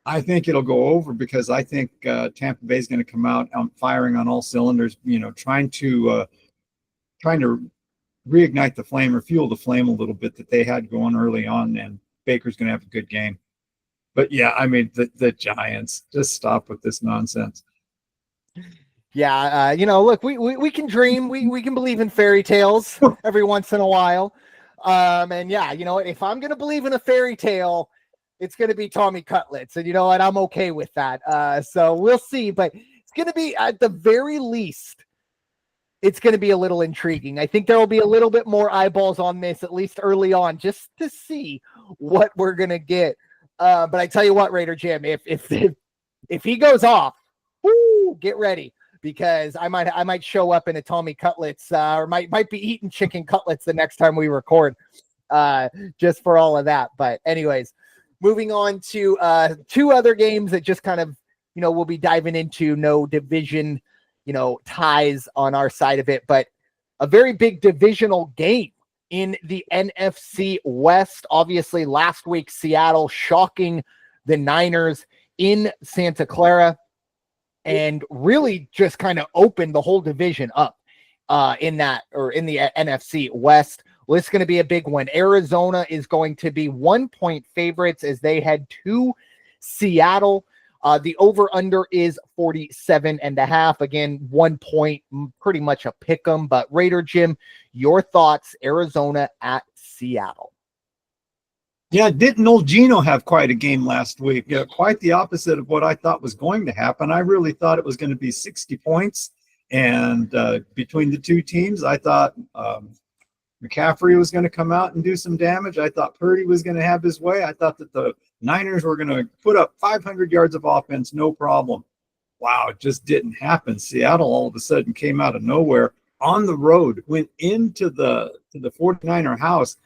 I think it'll go over because I think Tampa Bay is going to come out firing on all cylinders. Trying to reignite the flame or fuel the flame a little bit that they had going early on, and Baker's going to have a good game. But yeah, I mean the Giants, just stop with this nonsense.
Yeah, look, we can dream, we can believe in fairy tales every once in a while. And yeah, if I'm gonna believe in a fairy tale, it's gonna be Tommy Cutlets, and you know what, I'm okay with that. So we'll see, but it's gonna be, at the very least, it's gonna be a little intriguing. I think there will be a little bit more eyeballs on this, at least early on, just to see what we're gonna get. But I tell you what, Raider Jim, if he goes off, woo, get ready. Because I might show up in a Tommy Cutlets, or might be eating chicken cutlets the next time we record, just for all of that. But anyways, moving on to 2 other games that just kind of, we'll be diving into. No division, ties on our side of it, but a very big divisional game in the NFC West. Obviously, last week, Seattle shocking the Niners in Santa Clara, and really just kind of opened the whole division up in the NFC West. Well, it's going to be a big one. Arizona is going to be 1-point favorites as they head to Seattle. The over-under is 47.5. Again, 1 point, pretty much a pick 'em. But Raider Jim, your thoughts, Arizona at Seattle.
Yeah, didn't old Gino have quite a game last week? Yeah, quite the opposite of what I thought was going to happen. I really thought it was going to be 60 points. And between the two teams, I thought McCaffrey was going to come out and do some damage. I thought Purdy was going to have his way. I thought that the Niners were going to put up 500 yards of offense, no problem. Wow, it just didn't happen. Seattle all of a sudden came out of nowhere on the road, went into the 49er house,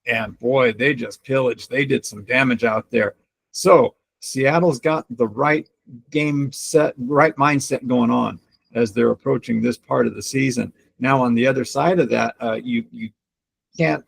and boy, they just pillaged. They did some damage out there. So Seattle's got the right game set, right mindset going on as they're approaching this part of the season. Now, on the other side of that, you can't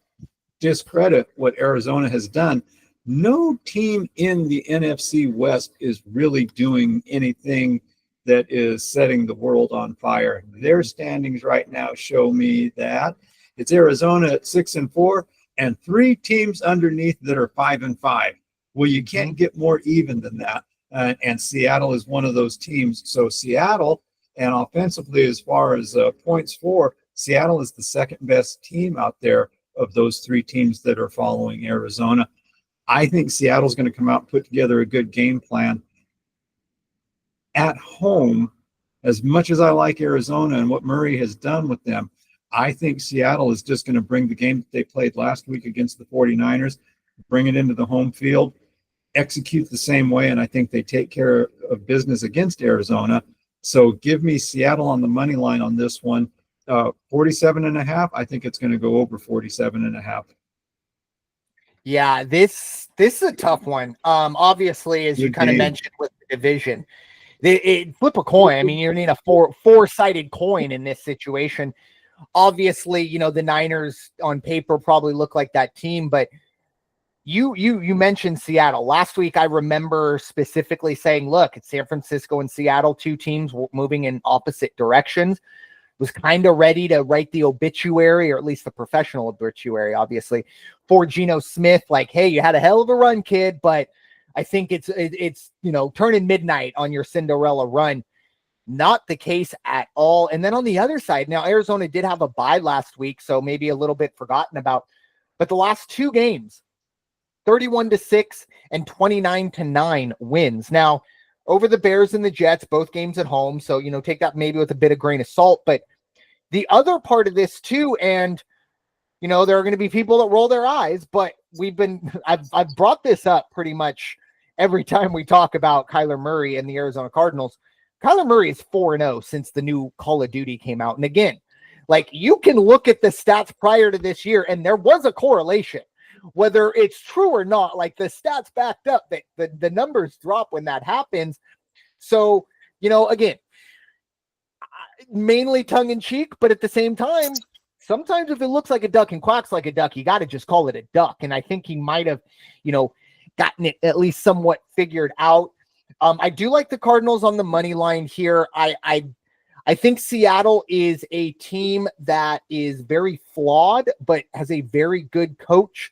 discredit what Arizona has done. No team in the NFC West is really doing anything that is setting the world on fire. Their standings right now show me that it's Arizona at 6-4. And 3 teams underneath that are 5-5. Well, you can't get more even than that. And Seattle is one of those teams. So Seattle, and offensively, as far as points for, Seattle is the second best team out there of those 3 teams that are following Arizona. I think Seattle's going to come out and put together a good game plan. At home, as much as I like Arizona and what Murray has done with them, I think Seattle is just going to bring the game that they played last week against the 49ers, bring it into the home field, execute the same way, and I think they take care of business against Arizona. So give me Seattle on the money line on this one. 47.5, I think it's going to go over 47.5.
Yeah, this is a tough one. Obviously, as you kind of mentioned with the division, it flip a coin. I mean, you need a four-sided coin in this situation. Obviously, the Niners on paper probably look like that team, but you mentioned Seattle. Last week, I remember specifically saying, look, it's San Francisco and Seattle, 2 teams moving in opposite directions. Was kind of ready to write the obituary, or at least the professional obituary, obviously, for Geno Smith. Like, hey, you had a hell of a run, kid, but I think it's turning midnight on your Cinderella run. Not the case at all. And then on the other side, now Arizona did have a bye last week, so maybe a little bit forgotten about, but the last 2 games, 31-6 and 29-9 wins. Now, over the Bears and the Jets, both games at home, so take that maybe with a bit of grain of salt. But the other part of this too, and there are going to be people that roll their eyes, but I've brought this up pretty much every time we talk about Kyler Murray and the Arizona Cardinals. Kyler Murray is 4-0 since the new Call of Duty came out. And again, like, you can look at the stats prior to this year, and there was a correlation whether it's true or not. Like the stats backed up that the numbers drop when that happens. So, again, mainly tongue in cheek, but at the same time, sometimes if it looks like a duck and quacks like a duck, you got to just call it a duck. And I think he might have, gotten it at least somewhat figured out. I do like the Cardinals on the money line here. I think Seattle is a team that is very flawed, but has a very good coach.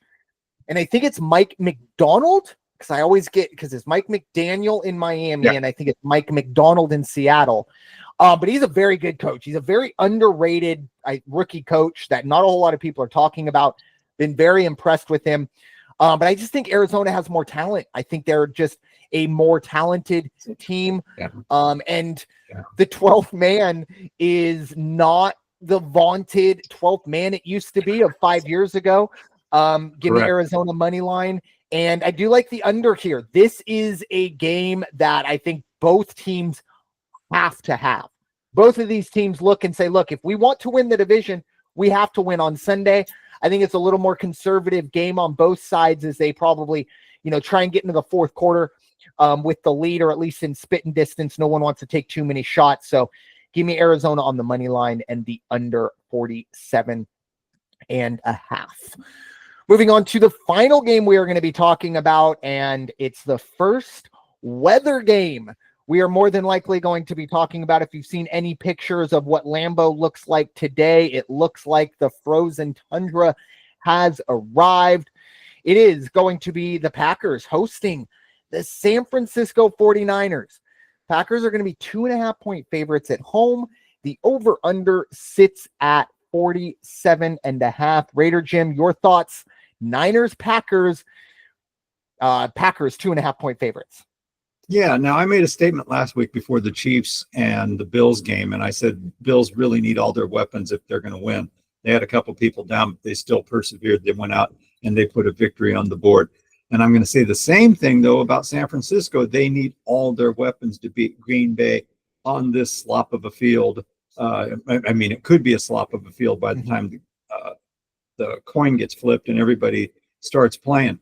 And I think it's Mike McDonald, because it's Mike McDaniel in Miami, and I think it's Mike McDonald in Seattle. But he's a very good coach. He's a very underrated rookie coach that not a whole lot of people are talking about. Been very impressed with him. But I just think Arizona has more talent. I think they're just a more talented team. And the 12th man is not the vaunted 12th man it used to be of 5 years ago. Give me Arizona money line. And I do like the under here. This is a game that I think both teams have to have. Both of these teams look and say, look, if we want to win the division, we have to win on Sunday. I think it's a little more conservative game on both sides as they probably, try and get into the fourth quarter with the lead, or at least in spitting distance. No one wants to take too many shots. So give me Arizona on the money line and the under 47.5. Moving on to the final game we are going to be talking about, and it's the first weather game we are more than likely going to be talking about. If you've seen any pictures of what Lambeau looks like today, it looks like the frozen tundra has arrived. It is going to be the Packers hosting the San Francisco 49ers. Packers are going to be 2.5-point favorites at home. The over-under sits at 47.5. Raider Jim, your thoughts? Niners, Packers 2.5-point favorites.
Yeah, now I made a statement last week before the Chiefs and the Bills game, and I said Bills really need all their weapons if they're going to win. They had a couple people down, but they still persevered. They went out and they put a victory on the board. And I'm going to say the same thing, though, about San Francisco. They need all their weapons to beat Green Bay on this slop of a field. It could be a slop of a field by the time the coin gets flipped and everybody starts playing.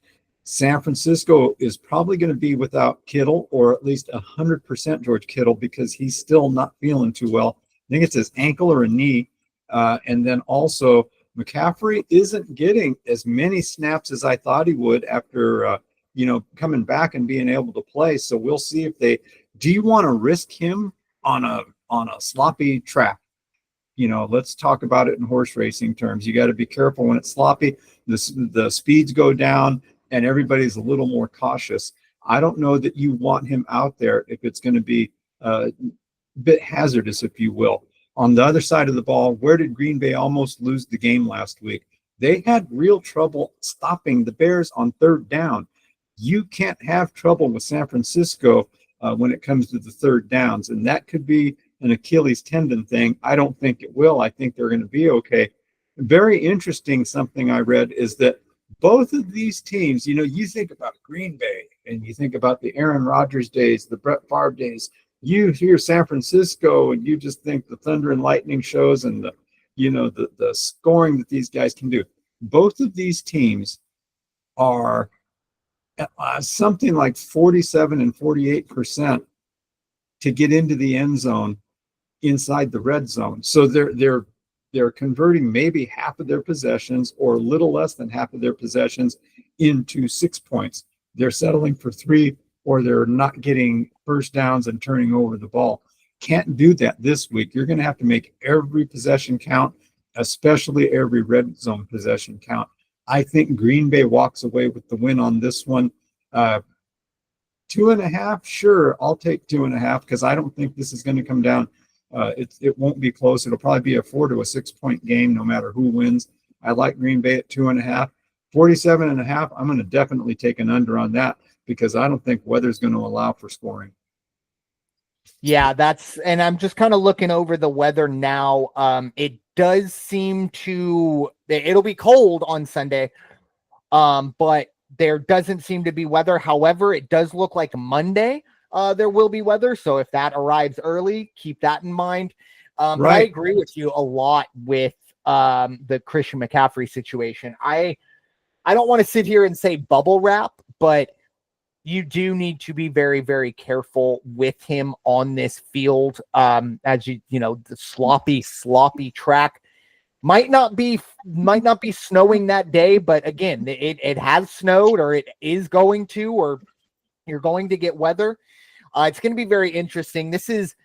San Francisco is probably going to be without Kittle, or at least 100% George Kittle, because he's still not feeling too well. I think it's his ankle or a knee. And then also McCaffrey isn't getting as many snaps as I thought he would after, coming back and being able to play. So we'll see if do you want to risk him on a sloppy track? Let's talk about it in horse racing terms. You got to be careful when it's sloppy. The speeds go down and everybody's a little more cautious. I don't know that you want him out there if it's going to be a bit hazardous, if you will. On the other side of the ball, where did Green Bay almost lose the game last week? They had real trouble stopping the Bears on third down. You can't have trouble with San Francisco when it comes to the third downs, and that could be an Achilles tendon thing. I don't think it will. I think they're going to be okay. Very interesting, something I read is that both of these teams, you think about Green Bay and you think about the Aaron Rodgers days, the Brett Favre days. You hear San Francisco and you just think the thunder and lightning shows and the scoring that these guys can do. Both of these teams are something like 47 and 48% to get into the end zone inside the red zone. So they're converting maybe half of their possessions or a little less than half of their possessions into 6 points. They're settling for 3, or they're not getting first downs and turning over the ball. Can't do that this week. You're going to have to make every possession count, especially every red zone possession count. I think Green Bay walks away with the win on this one. 2.5, sure, I'll take 2.5 because I don't think this is going to come down. It won't be close. It'll probably be a 4 to a 6 point game no matter who wins. I like Green Bay at 2.5. 47.5, I'm going to definitely take an under on that because I don't think weather's going to allow for scoring.
Yeah, and I'm just kind of looking over the weather now. It does seem it'll be cold on Sunday, but there doesn't seem to be weather. However, it does look like Monday there will be weather. So if that arrives early, keep that in mind. Right. I agree with you a lot with the Christian McCaffrey situation. I don't want to sit here and say bubble wrap, but you do need to be very, very careful with him on this field. As the sloppy track might not be snowing that day, but again, it has snowed, or it is going to, or you're going to get weather. It's going to be very interesting. This is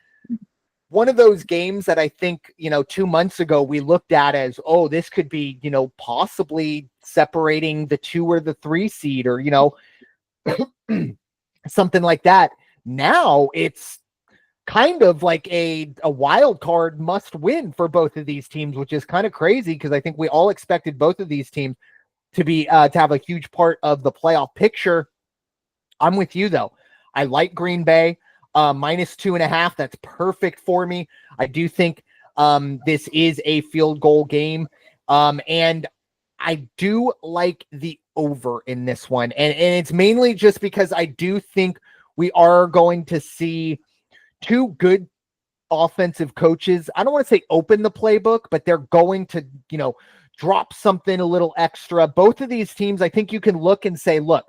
one of those games that I think, 2 months ago we looked at as, oh, this could be, possibly separating the 2 or the 3 seed, or, something like that. Now it's kind of like a wild card must win for both of these teams, which is kind of crazy because I think we all expected both of these teams to be to have a huge part of the playoff picture. I'm with you though. I like Green Bay -2.5. That's perfect for me. I do think this is a field goal game, and I do like the over in this one, and it's mainly just because I do think we are going to see 2 good offensive coaches. I don't want to say open the playbook, but they're going to, drop something a little extra. Both of these teams, I think you can look and say, look,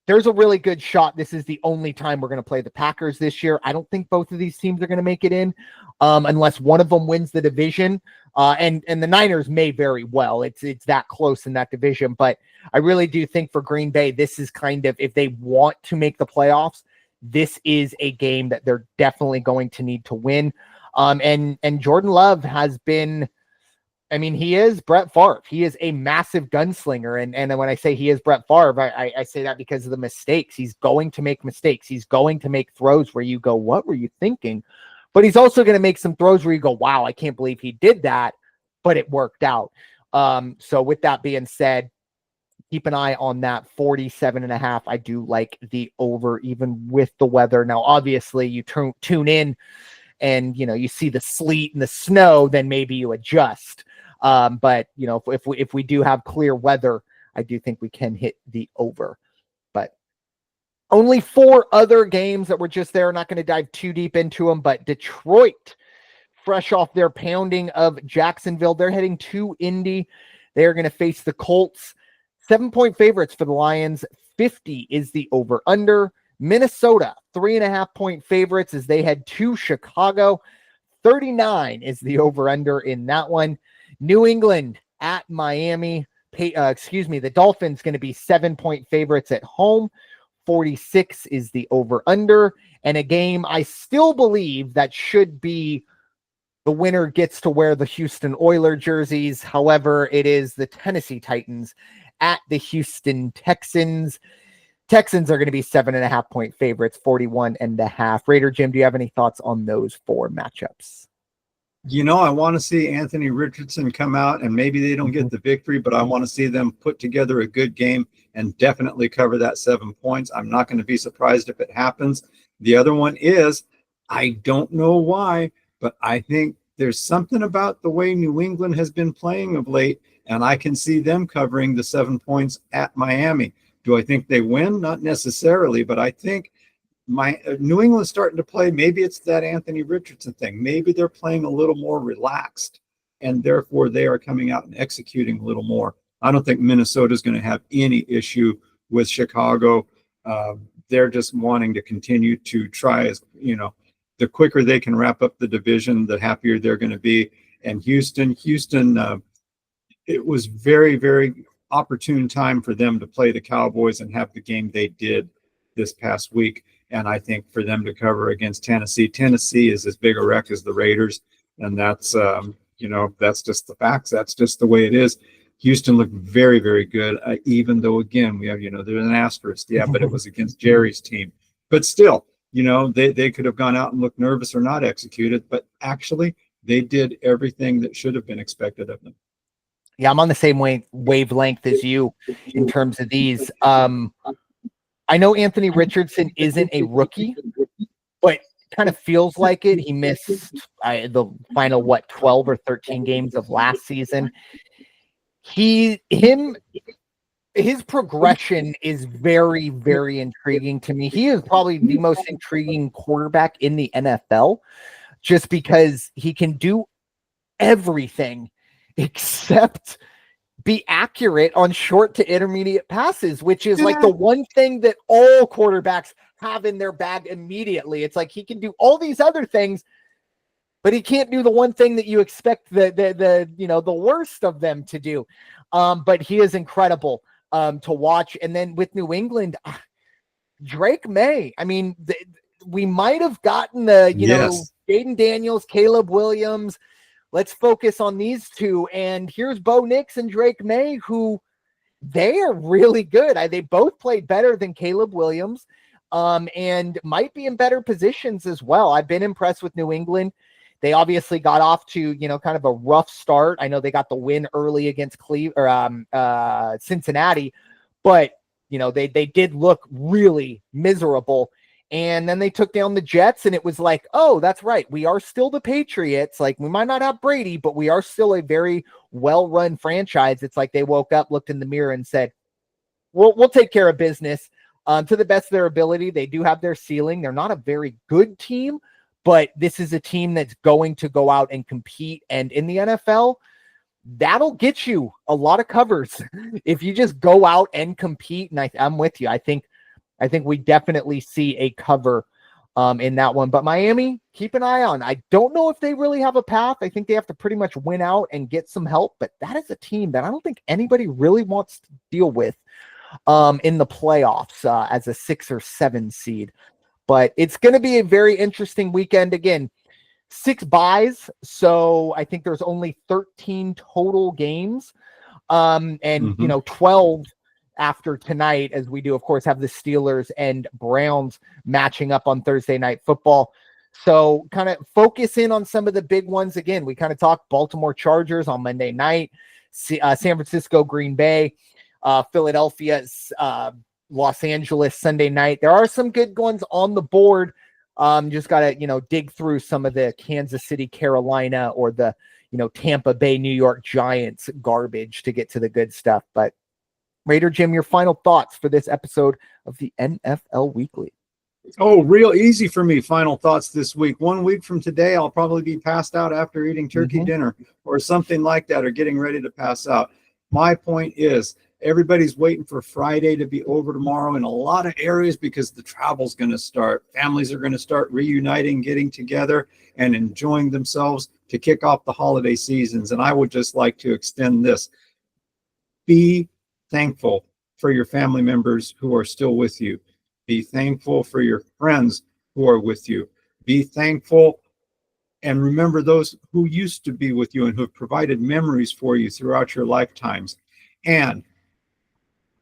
there's a really good shot. This is the only time we're going to play the Packers this year. I don't think both of these teams are going to make it in unless one of them wins the division. And the Niners may very well. It's that close in that division. But I really do think for Green Bay, this is kind of, if they want to make the playoffs, this is a game that they're definitely going to need to win. And Jordan Love has been, he is Brett Favre. He is a massive gunslinger. And when I say he is Brett Favre, I say that because of the mistakes. He's going to make mistakes. He's going to make throws where you go, what were you thinking? But he's also going to make some throws where you go, wow, I can't believe he did that, but it worked out. So with that being said, keep an eye on that 47.5. I do like the over, even with the weather. Now, obviously, you tune in and, you see the sleet and the snow, then maybe you adjust. But, if we do have clear weather, I do think we can hit the over. But only 4 other games that were just there. Not going to dive too deep into them, but Detroit, fresh off their pounding of Jacksonville, they're heading to Indy. They're going to face the Colts. 7-point favorites for the Lions. 50 is the over-under. Minnesota, 3.5-point favorites as they head to Chicago. 39 is the over-under in that one. New England at Miami. The Dolphins going to be 7-point favorites at home. 46 is the over-under. And a game I still believe that should be the winner gets to wear the Houston Oilers jerseys. However, it is the Tennessee Titans at the Houston Texans. Texans are going to be 7.5-point favorites, 41.5. Raider Jim, do you have any thoughts on those 4 matchups?
I want to see Anthony Richardson come out, and maybe they don't get the victory, but I want to see them put together a good game and definitely cover that 7 points. I'm not going to be surprised if it happens. The other one is, I don't know why, but I think there's something about the way New England has been playing of late, and I can see them covering the 7 points at Miami. Do I think they win? Not necessarily, but I think New England's starting to play. Maybe it's that Anthony Richardson thing. Maybe they're playing a little more relaxed, and therefore they are coming out and executing a little more. I don't think Minnesota is going to have any issue with Chicago. They're just wanting to continue to try, as the quicker they can wrap up the division, the happier they're going to be. And Houston, it was very, very opportune time for them to play the Cowboys and have the game they did this past week. And I think for them to cover against Tennessee is as big a wreck as the Raiders. And that's, that's just the facts. That's just the way it is. Houston looked very, very good, even though, again, we have, there's an asterisk. Yeah, but it was against Jerry's team. But still, they could have gone out and looked nervous or not executed. But actually, they did everything that should have been expected of them.
Yeah, I'm on the same wavelength as you in terms of these. I know Anthony Richardson isn't a rookie, but kind of feels like it. He missed the final, 12 or 13 games of last season. His progression is very, very intriguing to me. He is probably the most intriguing quarterback in the NFL just because he can do everything except be accurate on short to intermediate passes, which is like the one thing that all quarterbacks have in their bag immediately. It's like he can do all these other things, but he can't do the one thing that you expect the worst of them to do. But he is incredible to watch. And then with New England, Drake May, I mean, we might have gotten Jaden Daniels, Caleb Williams. Let's focus on these two. And here's Bo Nix and Drake May, who they are really good. They both played better than Caleb Williams and might be in better positions as well. I've been impressed with New England. They obviously got off to, kind of a rough start. I know they got the win early against Cincinnati, but, they did look really miserable. And then they took down the Jets, and it was like, oh, that's right. We are still the Patriots. Like, we might not have Brady, but we are still a very well-run franchise. It's like they woke up, looked in the mirror, and said, we'll take care of business to the best of their ability. They do have their ceiling. They're not a very good team, but this is a team that's going to go out and compete. And in the NFL, that'll get you a lot of covers if you just go out and compete. And I'm with you. I think we definitely see a cover in that one. But Miami, keep an eye on. I don't know if they really have a path. I think they have to pretty much win out and get some help. But that is a team that I don't think anybody really wants to deal with in the playoffs as a 6 or 7 seed. But it's going to be a very interesting weekend. Again, 6 buys. So I think there's only 13 total games. And 12 after tonight, as we do, of course, have the Steelers and Browns matching up on Thursday Night Football. So kind of focus in on some of the big ones. Again, we kind of talked Baltimore Chargers on Monday night, San Francisco, Green Bay, Philadelphia, Los Angeles Sunday night. There are some good ones on the board. Just got to, dig through some of the Kansas City, Carolina, or the, Tampa Bay, New York Giants garbage to get to the good stuff. But Raider Jim, your final thoughts for this episode of the NFL Weekly.
Oh, real easy for me. Final thoughts this week. 1 week from today, I'll probably be passed out after eating turkey dinner or something like that, or getting ready to pass out. My point is, everybody's waiting for Friday to be over tomorrow in a lot of areas because the travel's going to start. Families are going to start reuniting, getting together, and enjoying themselves to kick off the holiday seasons. And I would just like to extend this. Be thankful for your family members who are still with you. Be thankful for your friends who are with you. Be thankful and remember those who used to be with you and who have provided memories for you throughout your lifetimes. And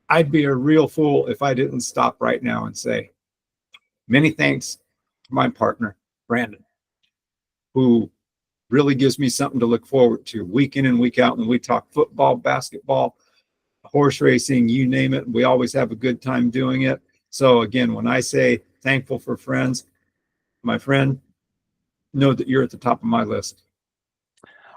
I'd be a real fool if I didn't stop right now and say, many thanks to my partner, Brandon, who really gives me something to look forward to week in and week out when we talk football, basketball, horse racing, you name it. We always have a good time doing it. So again, when I say thankful for friends, my friend, know that you're at the top of my list.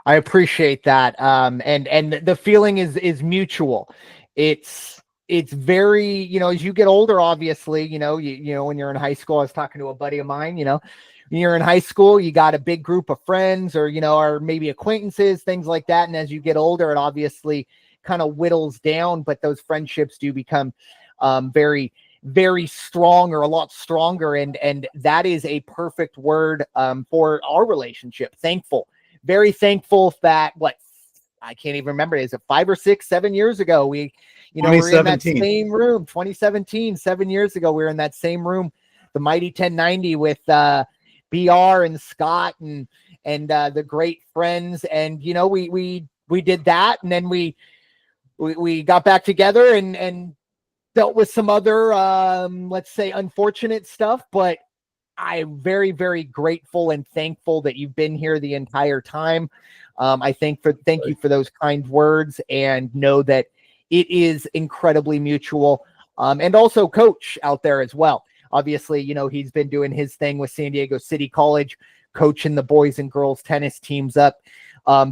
I appreciate that. And the feeling is mutual. It's very, as you get older, obviously, when you're in high school, I was talking to a buddy of mine, when you're in high school, you got a big group of friends or, or maybe acquaintances, things like that. And as you get older, it obviously kind of whittles down, but those friendships do become very, very strong, or a lot stronger. And that is a perfect word for our relationship. Thankful, very thankful that I can't even remember. Is it 5 or 6, 7 years ago? We were in that same room, 2017, 7 years ago, we were in that same room, the mighty 1090 with BR and Scott and the great friends. And, we did that. And then we got back together and dealt with some other, let's say, unfortunate stuff, but I'm very, very grateful and thankful that you've been here the entire time. Thank you for those kind words, and know that it is incredibly mutual. And also Coach out there as well. Obviously, he's been doing his thing with San Diego City College, coaching the boys and girls tennis teams up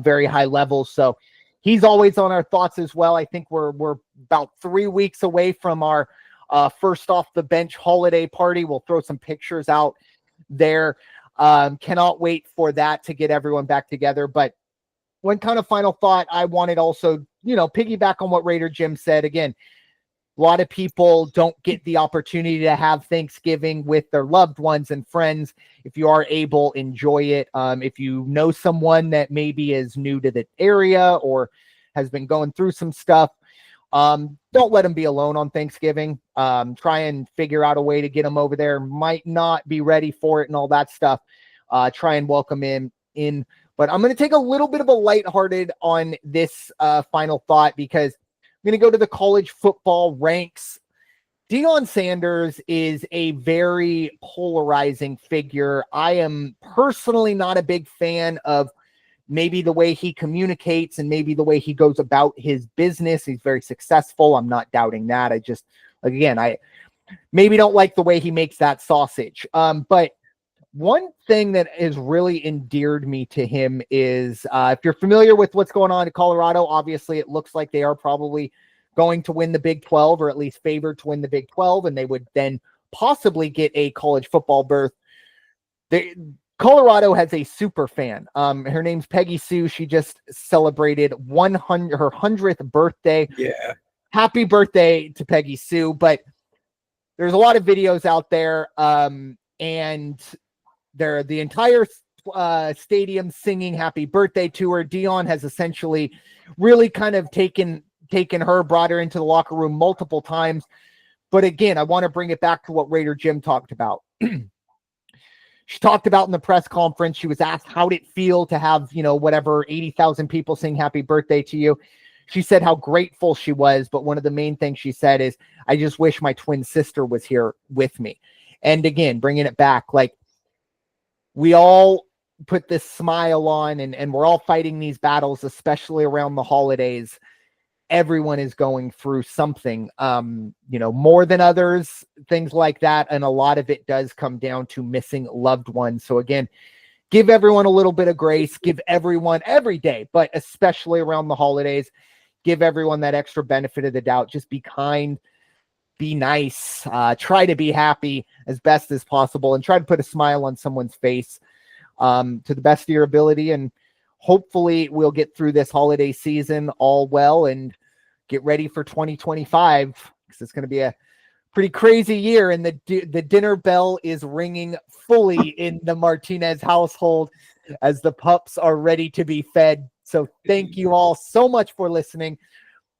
very high levels. So he's always on our thoughts as well. I think we're about 3 weeks away from our first off the bench holiday party. We'll throw some pictures out there. Cannot wait for that to get everyone back together. But one kind of final thought I wanted also, piggyback on what Raider Jim said. Again, a lot of people don't get the opportunity to have Thanksgiving with their loved ones and friends. If you are able, enjoy it. If you know someone that maybe is new to the area or has been going through some stuff, don't let them be alone on Thanksgiving. Try and figure out a way to get them over there. Might not be ready for it and all that stuff. Try and welcome him in. But I'm going to take a little bit of a lighthearted on this final thought, because I'm going to go to the college football ranks. Deion Sanders is a very polarizing figure. I am personally not a big fan of maybe the way he communicates and maybe the way he goes about his business. He's very successful. I'm not doubting that. I maybe don't like the way he makes that sausage. But one thing that has really endeared me to him is, if you're familiar with what's going on in Colorado, obviously it looks like they are probably going to win the Big 12, or at least favored to win the Big 12, and they would then possibly get a college football berth. Colorado has a super fan. Her name's Peggy Sue. She just celebrated her 100th birthday.
Yeah.
Happy birthday to Peggy Sue. But there's a lot of videos out there, and the entire stadium singing happy birthday to her. Deion has essentially really kind of taken her, brought her into the locker room multiple times. But again, I want to bring it back to what Raider Jim talked about. She talked about in the press conference, she was asked, how'd it feel to have, 80,000 people sing happy birthday to you? She said how grateful she was. But one of the main things she said is, I just wish my twin sister was here with me. And again, bringing it back, like, we all put this smile on, and we're all fighting these battles, especially around the holidays. Everyone is going through something, more than others, things like that. And a lot of it does come down to missing loved ones. So again, give everyone a little bit of grace, give everyone every day, but especially around the holidays, give everyone that extra benefit of the doubt. Just be kind, be nice, try to be happy as best as possible, and try to put a smile on someone's face to the best of your ability. And hopefully we'll get through this holiday season all well and get ready for 2025, because it's going to be a pretty crazy year. And the dinner bell is ringing fully in the Martinez household as the pups are ready to be fed. So thank you all so much for listening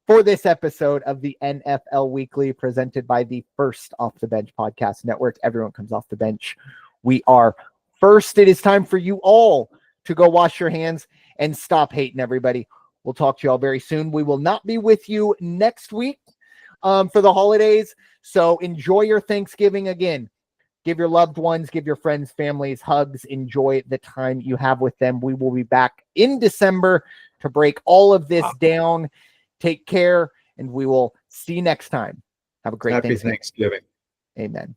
for this episode of the NFL Weekly, presented by the First Off the Bench Podcast Network. Everyone comes off the bench. We are first. It is time for you all to go wash your hands and stop hating everybody. We'll talk to you all very soon. We will not be with you next week for the holidays. So enjoy your Thanksgiving. Again, give your loved ones, give your friends, families hugs. Enjoy the time you have with them. We will be back in December to break all of this down. Take care, and we will see you next time. Have a great
Happy Thanksgiving.
Amen.